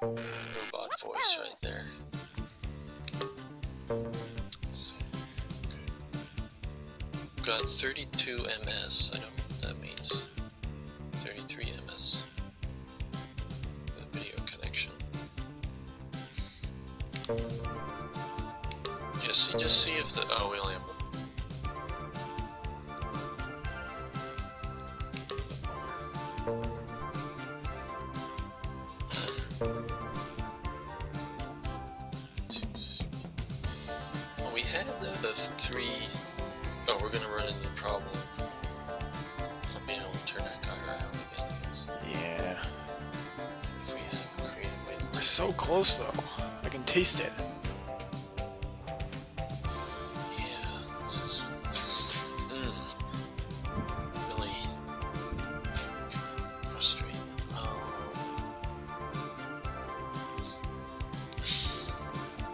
Robot voice right there. Let's see. Okay. Got 32 ms. I know what that means. 33 ms. The video connection. Just see if the... Oh, we only have... Well, we had the 3... Oh, we're gonna run into the problem of being able to turn that guy around again, I guess. Yeah. If we have a creative way to do We're so close, though. I can taste it. Yeah, this is... really... frustrating.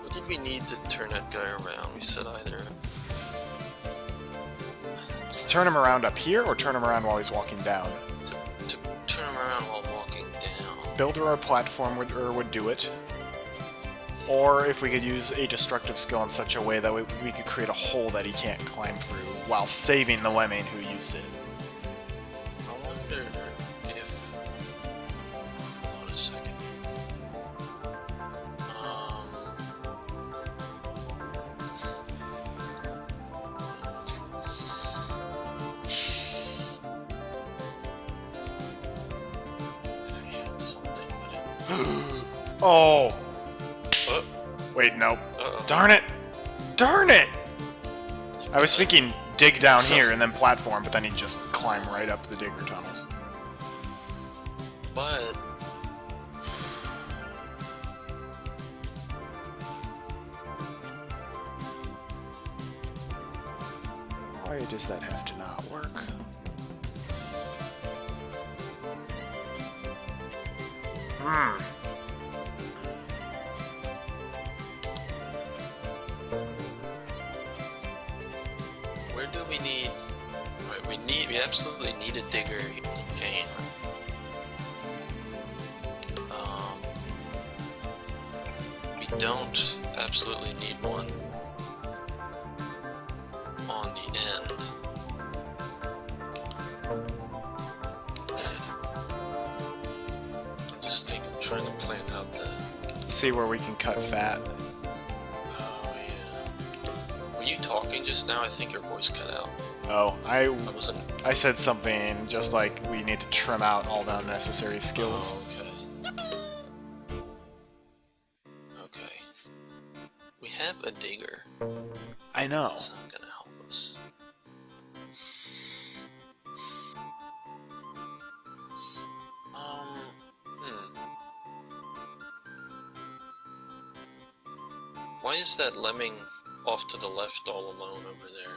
What did we need to turn that guy around? We said either... To turn him around up here, or turn him around while he's walking down? To turn him around while walking down. Builder or platform would do it. Or if we could use a destructive skill in such a way that we could create a hole that he can't climb through while saving the lemming who used it. I wonder if... Hold on a second. I had something, but it... Oh! Wait, no. Darn it! Darn it! I was thinking dig down here and then platform, but then he'd just climb right up the digger tunnels. But... Why does that have to not work? Where do we need... Right, we absolutely need a digger in game. We don't absolutely need one on the end. I'm just thinking, trying to plan out the... See where we can cut fat. Oh yeah. Were you talking just now? I think your voice cut out. Oh, I wasn't... I said something just like we need to trim out all the unnecessary skills. Oh, okay. We have a digger. I know. That's not gonna help us. Why is that lemming off to the left all alone over there?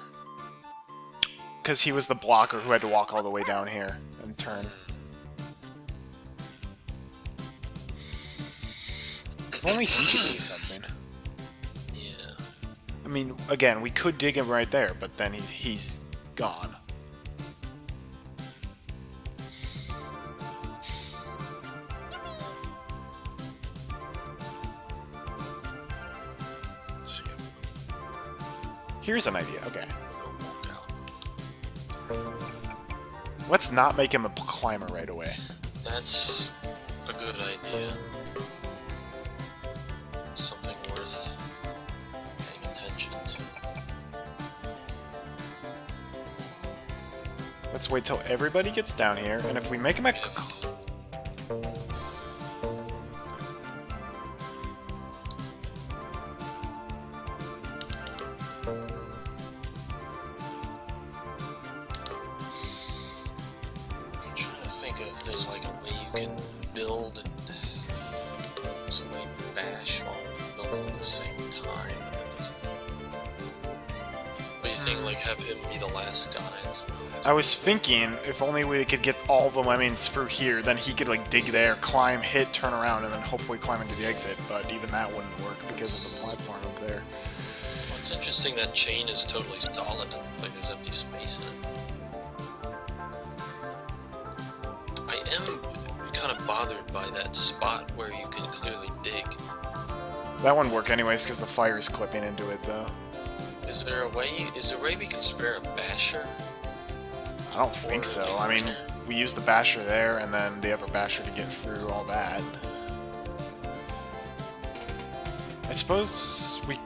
Because he was the blocker who had to walk all the way down here and turn. If only he could do something. Yeah. I mean, again, we could dig him right there, but then he's gone. Here's an idea, okay. Let's not make him a climber right away. That's a good idea. Something worth paying attention to. Let's wait till everybody gets down here, and if we make him a... If there's like a way you can build and somebody bash while building at the same time. What do you think, like have him be the last guy? I was thinking, if only we could get all the lemmings through here, then he could like dig there, climb, hit, turn around, and then hopefully climb into the exit, but even that wouldn't work because of the platform up there. Well, it's interesting that chain is totally solid, like there's empty space in it. I am kind of bothered by that spot where you can clearly dig. That wouldn't work anyways because the fire's clipping into it though. Is there a way we can spare a basher? I don't think so. I mean, we used the basher there and then the other basher to get through all that. I suppose we...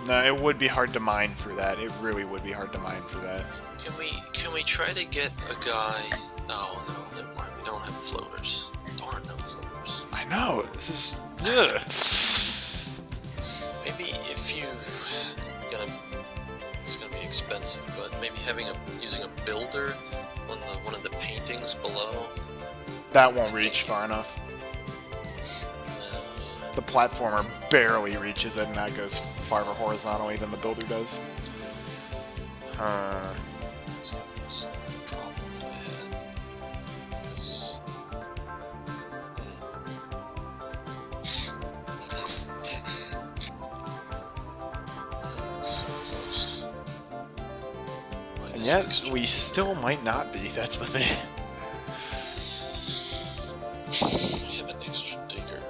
no, it would be hard to mine through that. It really would be hard to mine through that. Can we try to get a guy... Oh no, never mind. We don't have floaters. Darn, no floaters. I know. This is... Ugh. Maybe if you... It's gonna be expensive, but maybe using a builder on one of the paintings below. That won't reach far enough. The platformer barely reaches it, and that goes farther horizontally than the builder does. And yet, we still might not be, that's the thing. We have an extra digger.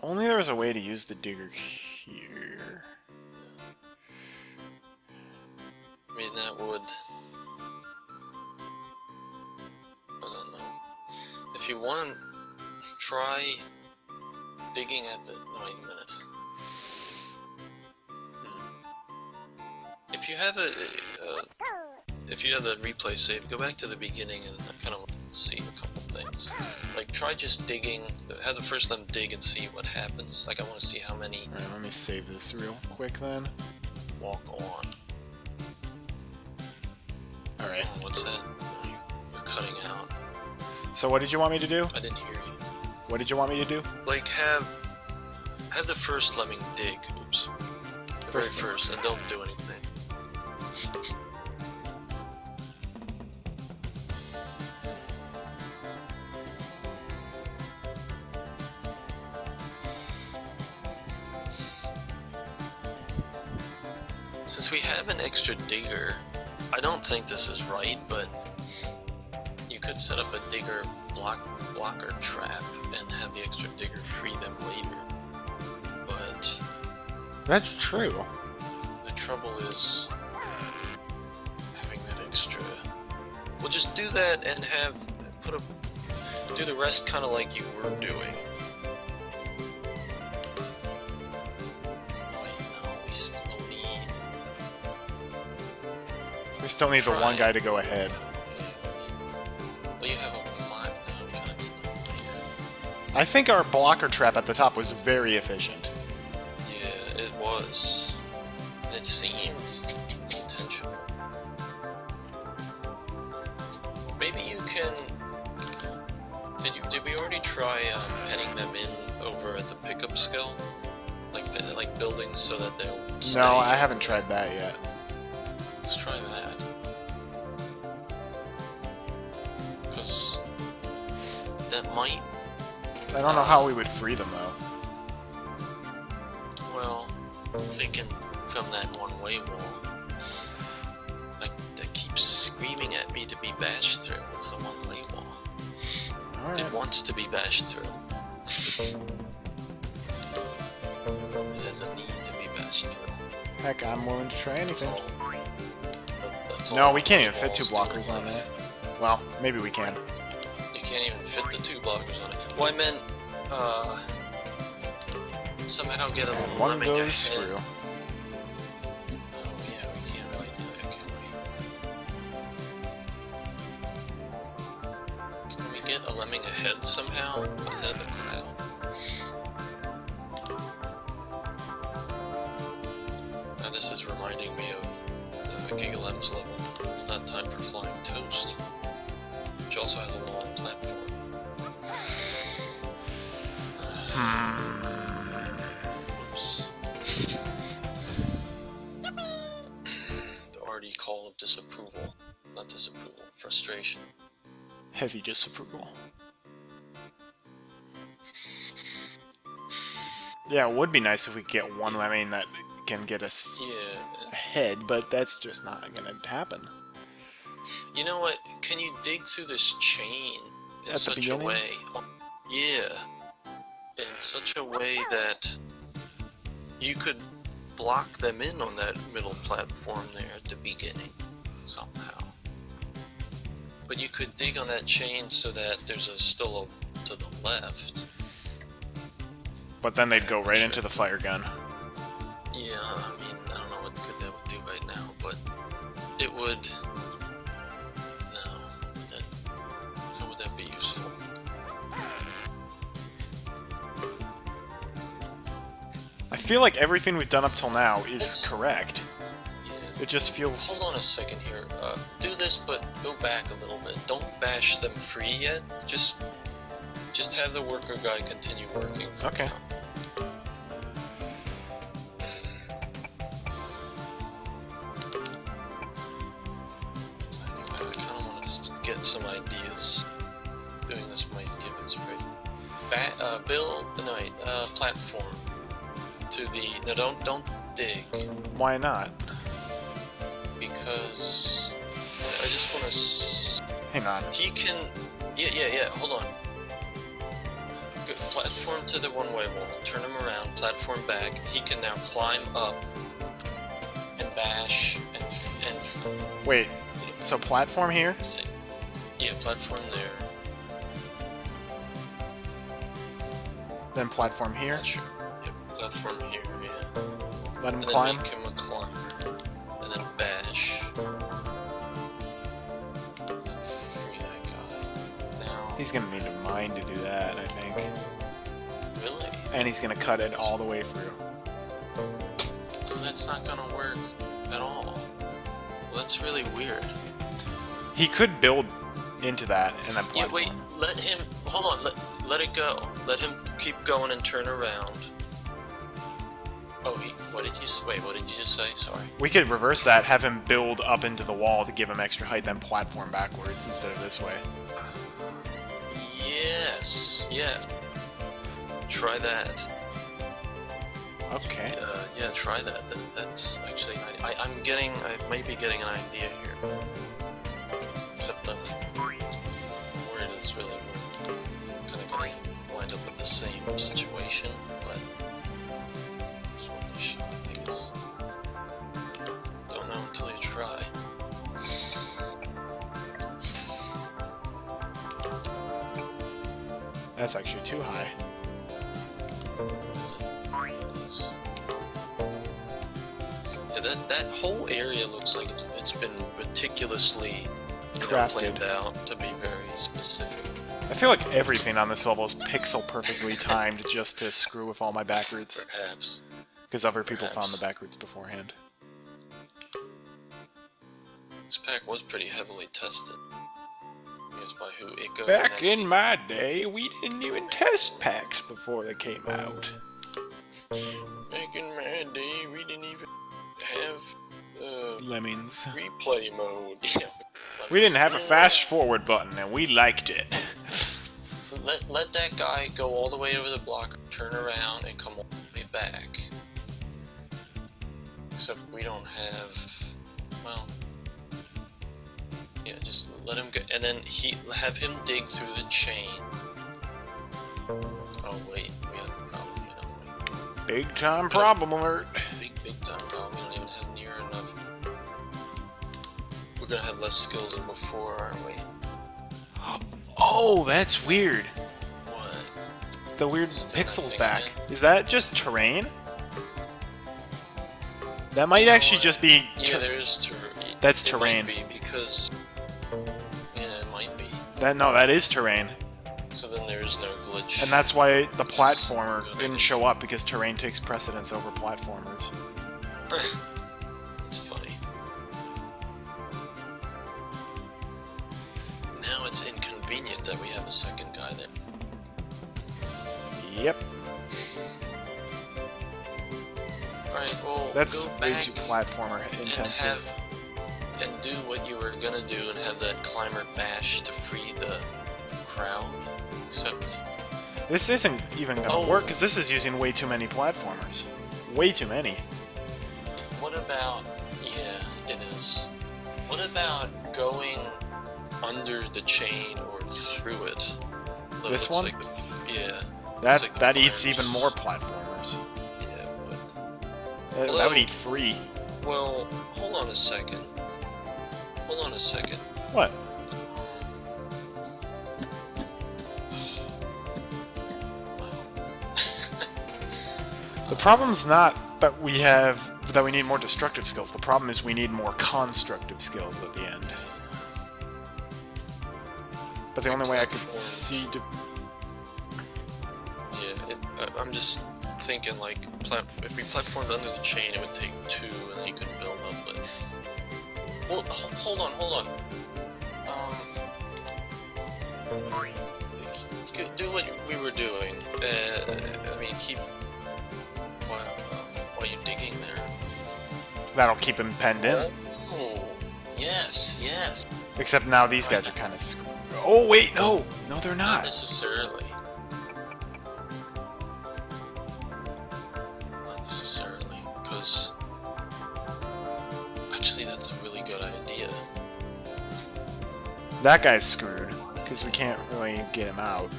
only there was a way to use the digger here. I mean, that would... I don't know. If you want to try digging at the... No, wait a minute. If you have if you have the replay save, go back to the beginning and kind of see a couple things. Like, try just digging, have the first lem dig and see what happens. Like, I want to see how many... Alright, let me save this real quick then. Walk on. Alright. Oh, what's that? You're cutting out. So what did you want me to do? I didn't hear you. What did you want me to do? Like, have the first lemming dig. Oops. The very first, and don't do anything. Since we have an extra digger, I don't think this is right, but you could set up a digger blocker trap and have the extra digger free them later. But that's true. The trouble is having that extra. We'll just do that and do the rest kind of like you were doing. We still need the one guy to go ahead. Well, you have a mod. I think our blocker trap at the top was very efficient. Yeah, it was. It seems intentional. Maybe you can. Did we already try heading them in over at the pickup skill? Like buildings so that they'll stay? No, I haven't tried that yet. Let's try that. Because that might... I don't know how we would free them, though. Well, thinking from that one-way wall, that keeps screaming at me to be bashed through with the one-way wall. Alright. It wants to be bashed through. It has a need to be bashed through. Heck, I'm willing to try anything. That's all No, we can't even fit two blockers on that. Well, maybe we can. You can't even fit the two blockers on it. Well, I meant, somehow get a And one lemming goes ahead. through. Oh yeah, we can't really do that, can we? Can we get a lemming ahead somehow? Ahead of the crowd? Now this is reminding me of the Giga Lems level. It's not time for flying toast. Which also has a long platform. Oops. The RD call of disapproval. Not disapproval, frustration. Heavy disapproval. Yeah, it would be nice if we could get one lemming that can get us ahead, but that's just not gonna happen. You know what? Can you dig through this chain in such a way? Yeah. In such a way that you could block them in on that middle platform there at the beginning, somehow. But you could dig on that chain so that there's still a to the left. But then they'd go right into the fire gun. Yeah, I mean, I don't know what good that would do right now, but it would... How would that be useful? I feel like everything we've done up till now is correct. Yeah. It just feels... Hold on a second here. Do this, but go back a little bit. Don't bash them free yet. Just have the worker guy continue working. Okay. Now. I kind of want to get some ideas. Doing this might give us pretty. Platform to the. No, don't dig. Why not? Because I just want to. Hang on. He can. Yeah. Hold on. Platform to the one-way wall, turn him around, platform back. He can now climb up and bash and Wait, so platform here? yeah, platform there. Then platform here? Not sure. Yep, platform here, yeah. Let him And climb? then make him a climb. And then bash. Free that guy. Now... He's gonna need a mine to do that, I think. Really? And he's gonna cut it all the way through. So that's not gonna work at all. Well, that's really weird. He could build into that and then platform. Yeah, wait, let him... Hold on, let it go. Let him keep going and turn around. Oh, what did you say? Wait, what did you just say? Sorry. We could reverse that, have him build up into the wall to give him extra height, then platform backwards instead of this way. Yes, yes. Try that. Okay. Yeah, try that. That's actually... I might be getting an idea here. Except I'm worried it's really gonna wind up with the same situation, but it's worth a shot, I guess. Don't know until you try. That's actually too high. Yeah, that whole area looks like it's been meticulously Crafted. planned out to be very specific. I feel like everything on this level is pixel perfectly timed just to screw with all my backwards. Perhaps. Because other people Perhaps. found the backwards beforehand. This pack was pretty heavily tested. I guess by who Ico Back and in my day, we didn't even test packs before they came out. Back in my day, we didn't even have Lemmings. replay mode. Yeah. We didn't have a fast forward button, and we liked it. Let that guy go all the way over the block, turn around, and come all the way back. Except we don't have... Well... Yeah, just let him go. And then have him dig through the chain. Oh wait, we have a problem, don't we? Big time problem alert. Big time problem. We don't even have near enough. We're gonna have less skills than before, aren't we? Oh, that's weird. What? The weird Isn't that pixels thing back. again? Is that just terrain? That might actually just be... Yeah, there is terrain. That's It terrain. might be because... Yeah, it might be. that is terrain. So then there is no glitch. And that's why the platformer didn't show up, because terrain takes precedence over platformers. It's funny. Now it's inconvenient that we have a second guy there. Yep. Alright, well, That's go way back too platformer intensive. and do what you were gonna do and have that climber bash to free the crowd. Except... This isn't even gonna Oh. work, because this is using way too many platformers. Way too many. What about... Yeah, it is. What about going under the chain or through it? So This it looks one? Like yeah. That Looks like the that eats fires. even more platformers. Yeah, but... That Hello? would eat 3. Well, hold on a second. Hold on a second. What? The problem's not that we need more destructive skills. The problem is we need more constructive skills at the end. But the only way I could see to... Yeah, I'm just thinking like, if we platformed under the chain, it would take 2, and then you could build up. But well, hold on. Do what we were doing. I mean, keep while you're digging there. That'll keep him penned in. Oh, yes. Except now these guys are kind of screwed. Oh, wait, no! No, they're Not not. necessarily. Not necessarily, because actually that's a really good idea. That guy's screwed, because we can't really get him out.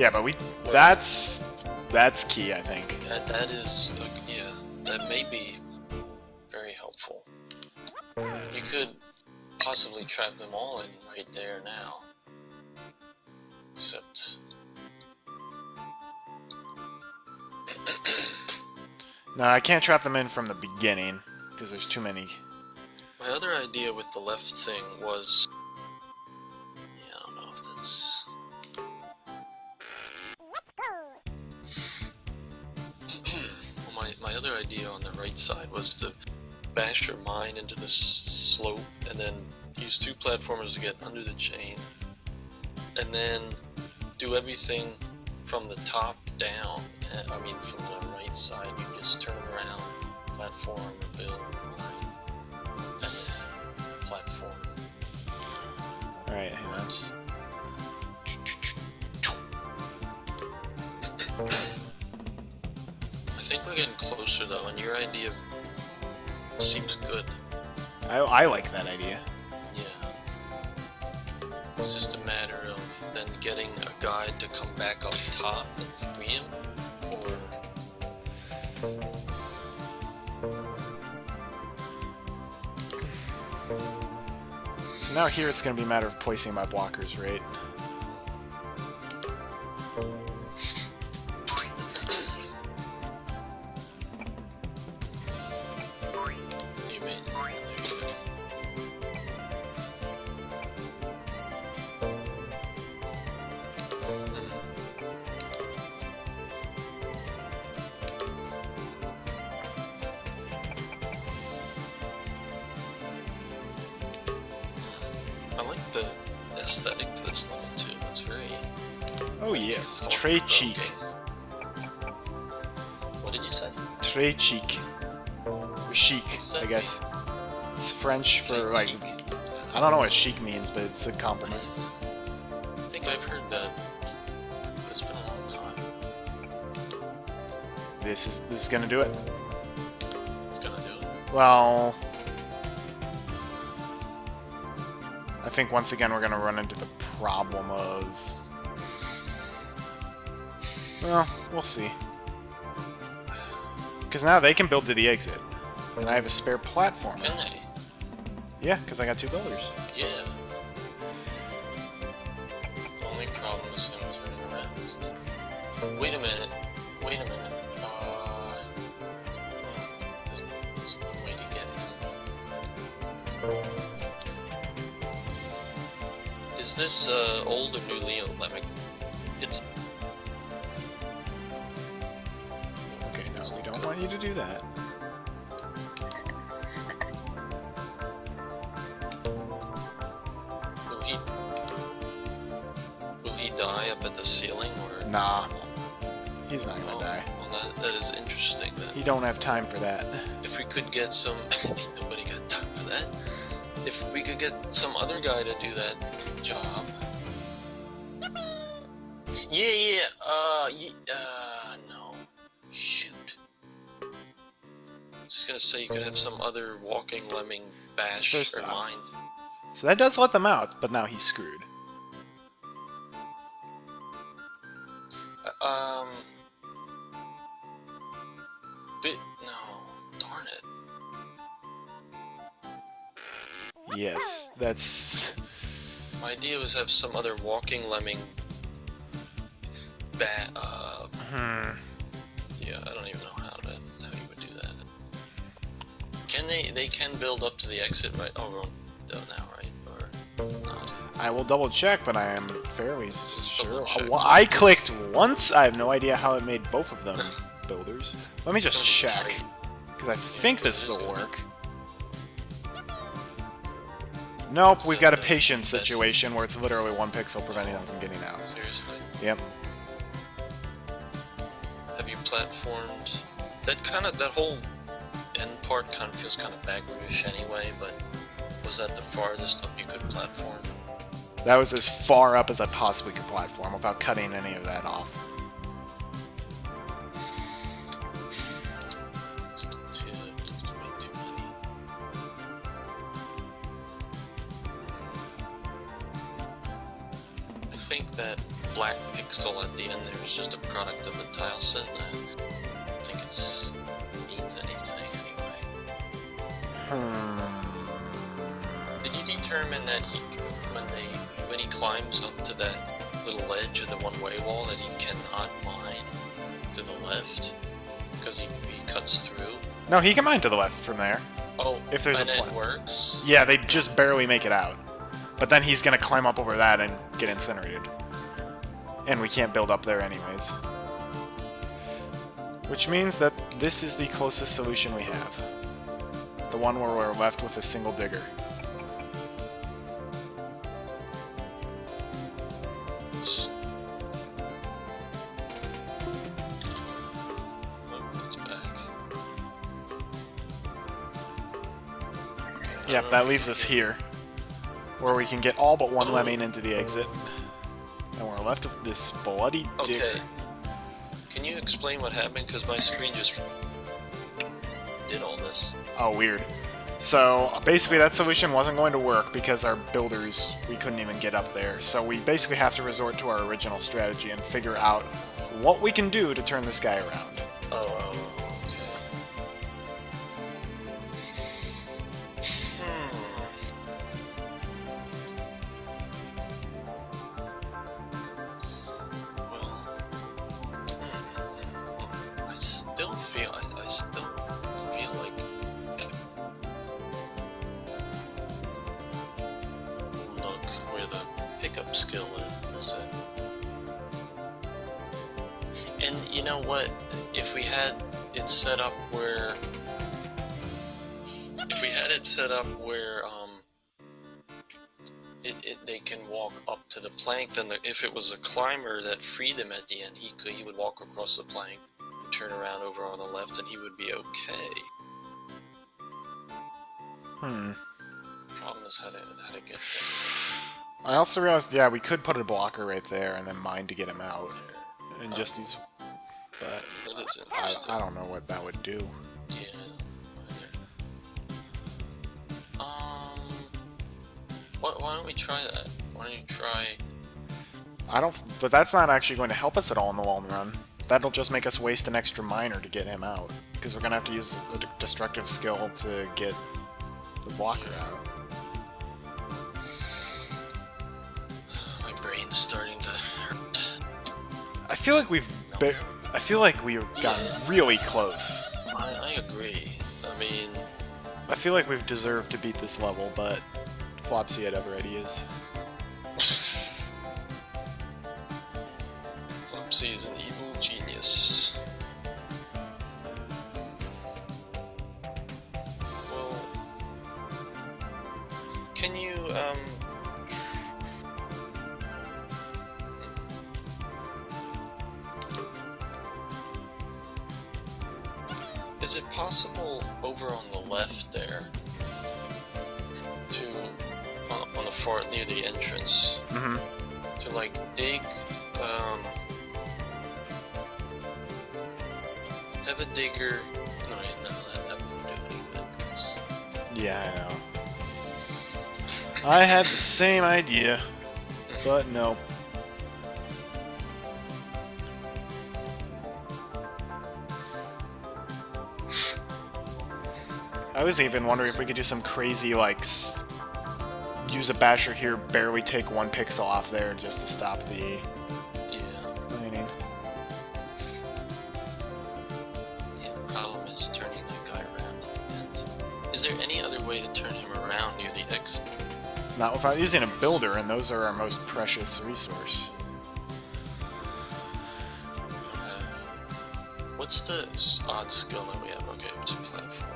Yeah, but that's key, I think. That is, yeah, that may be very helpful. You could possibly trap them all in right there now. Except... No, I can't trap them in from the beginning, because there's too many. My other idea with the left thing was... Yeah, I don't know if that's... Well, my other idea on the right side was to bash your mine into the slope, and then use 2 platformers to get under the chain, and then do everything from the top down. I mean, from the right side, you just turn them around, platform, build, mine, and then platform. Alright, hang on. I think we're getting closer though, and your idea seems good. I like that idea. Yeah. It's just a matter of then getting a guide to come back up top and free him, or... So now here it's going to be a matter of placing my blockers, right? You mean? I like the aesthetic to this level too. It's very... Oh yes, tray cheek. What did you say? Tray cheek. Or chic, I guess. It's French for, like... I don't know what chic means, but it's a compliment. I think I've heard that. But it's been a long time. This is gonna do it. It's gonna do it. Well... I think once again we're gonna run into the problem of... Well, we'll see. Because now they can build to the exit. And I have a spare platform. Can they? Yeah, because I got 2 builders. Yeah. The only problem is him turning around, isn't it? Wait a minute. Wait a minute. There's no way to get him. Is this old or new Leo Lemming? It's... Okay, no, we don't want you to do that. Will he die up at the ceiling, or...? Nah. He's not gonna die. Well, that is interesting, then. He don't have time for that. If we could get some... Nobody got time for that. If we could get some other guy to do that job... Yeah, no. Shoot. I was just gonna say you could have some other walking lemming bash First or off. mine. So that does let them out, but now he's screwed. But, no. Darn it. Yes, that's... My idea was have some other walking lemming yeah, I don't even know how you would do that. Can they can build up to the exit, right? Oh, we're on now, right? Or not? I will double check, but I am fairly sure. double check. Well, I clicked once. I have no idea how it made both of them builders. Let me just check, because I think this will work. Nope, we've got a patience situation where it's literally 1 pixel preventing them from getting out. Seriously? Yep. Have you platformed? That whole end part kind of feels kind of backward-ish anyway, but was that the farthest up you could platform? That was as far up as I possibly could platform without cutting any of that off. think that black pixel at the end there is just a product of the tile set? I don't think it means anything anyway. Did you determine that when he climbs up to that little ledge of the one-way wall that he cannot mine to the left because he cuts through? No, he can mine to the left from there. Oh, if there's and a it works? Yeah, they just barely make it out. But then he's gonna climb up over that and get incinerated. And we can't build up there anyways. Which means that this is the closest solution we have. The one where we're left with a single digger. Yep, that leaves us here, where we can get all but one lemming into the exit, and we're left with this bloody digger. Okay. Can you explain what happened? Because my screen just did all this. Oh, weird. So, basically that solution wasn't going to work because our builders, we couldn't even get up there. So we basically have to resort to our original strategy and figure out what we can do to turn this guy around. Oh. Skill is it? And you know what? If we had it set up where they can walk up to the plank, then if it was a climber that freed him at the end, he would walk across the plank, turn around over on the left, and he would be okay. Problem is how to get there. I also realized, yeah, we could put a blocker right there and then mine to get him out. And just use... But I don't know what that would do. Yeah. Why don't we try that? Why don't you try... But that's not actually going to help us at all in the long run. That'll just make us waste an extra miner to get him out. Because we're going to have to use the destructive skill to get the blocker out. Starting to hurt. I feel like we've gotten really close. I agree. I mean, I feel like we've deserved to beat this level, but Flopsy it already is. Flopsy is an evil genius. Well, can you is it possible over on the left there to, on the far near the entrance, to like dig, have a digger, no, that wouldn't do anything. Yeah, I know. I had the same idea, but no. I was even wondering if we could do some crazy, like, use a basher here, barely take one pixel off there just to stop the mining. Yeah, the problem is turning that guy around. And is there any other way to turn him around near the exit? Not without using a builder, and those are our most precious resource. What's the odd skill that we have? Okay, which is platform.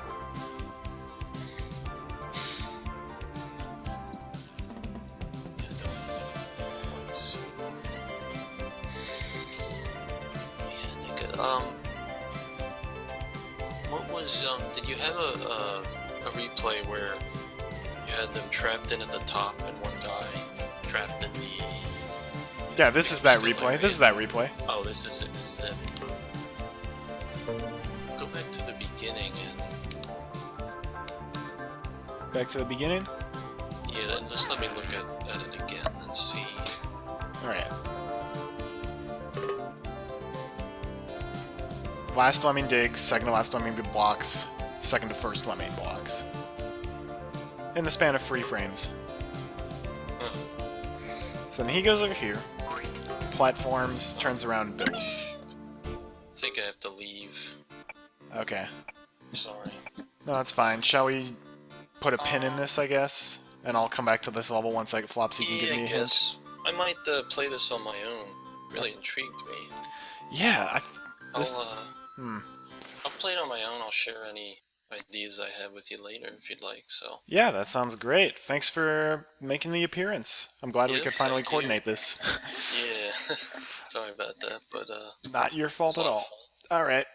What was, did you have a replay where you had them trapped in at the top and one guy trapped in the... Yeah, this is that replay. This is that replay. Oh, this is it. This is it. Go back to the beginning and... Back to the beginning? Yeah, then just let me look at it again and see. Alright. last lemming digs, second to last lemming blocks, second to first lemming blocks. In the span of 3 frames. So then he goes over here, platforms, turns around, and builds. I think I have to leave. Okay. Sorry. No, that's fine. Shall we put a pin in this, I guess? And I'll come back to this level once Flopsy can give me a hint. I might play this on my own. Really intrigued me. Yeah, I'll play it on my own. I'll share any ideas I have with you later if you'd like. So. Yeah, that sounds great. Thanks for making the appearance. I'm glad we could finally coordinate this. Yeah. Sorry about that, but not your fault at all. Alright.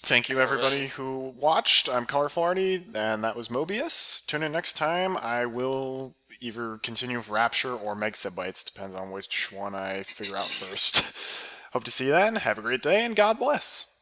Thank you everybody who watched. I'm Colorful Arty, and that was Mobius. Tune in next time. I will either continue with Rapture or Megabytes, depends on which one I figure out first. Hope to see you then. Have a great day, and God bless.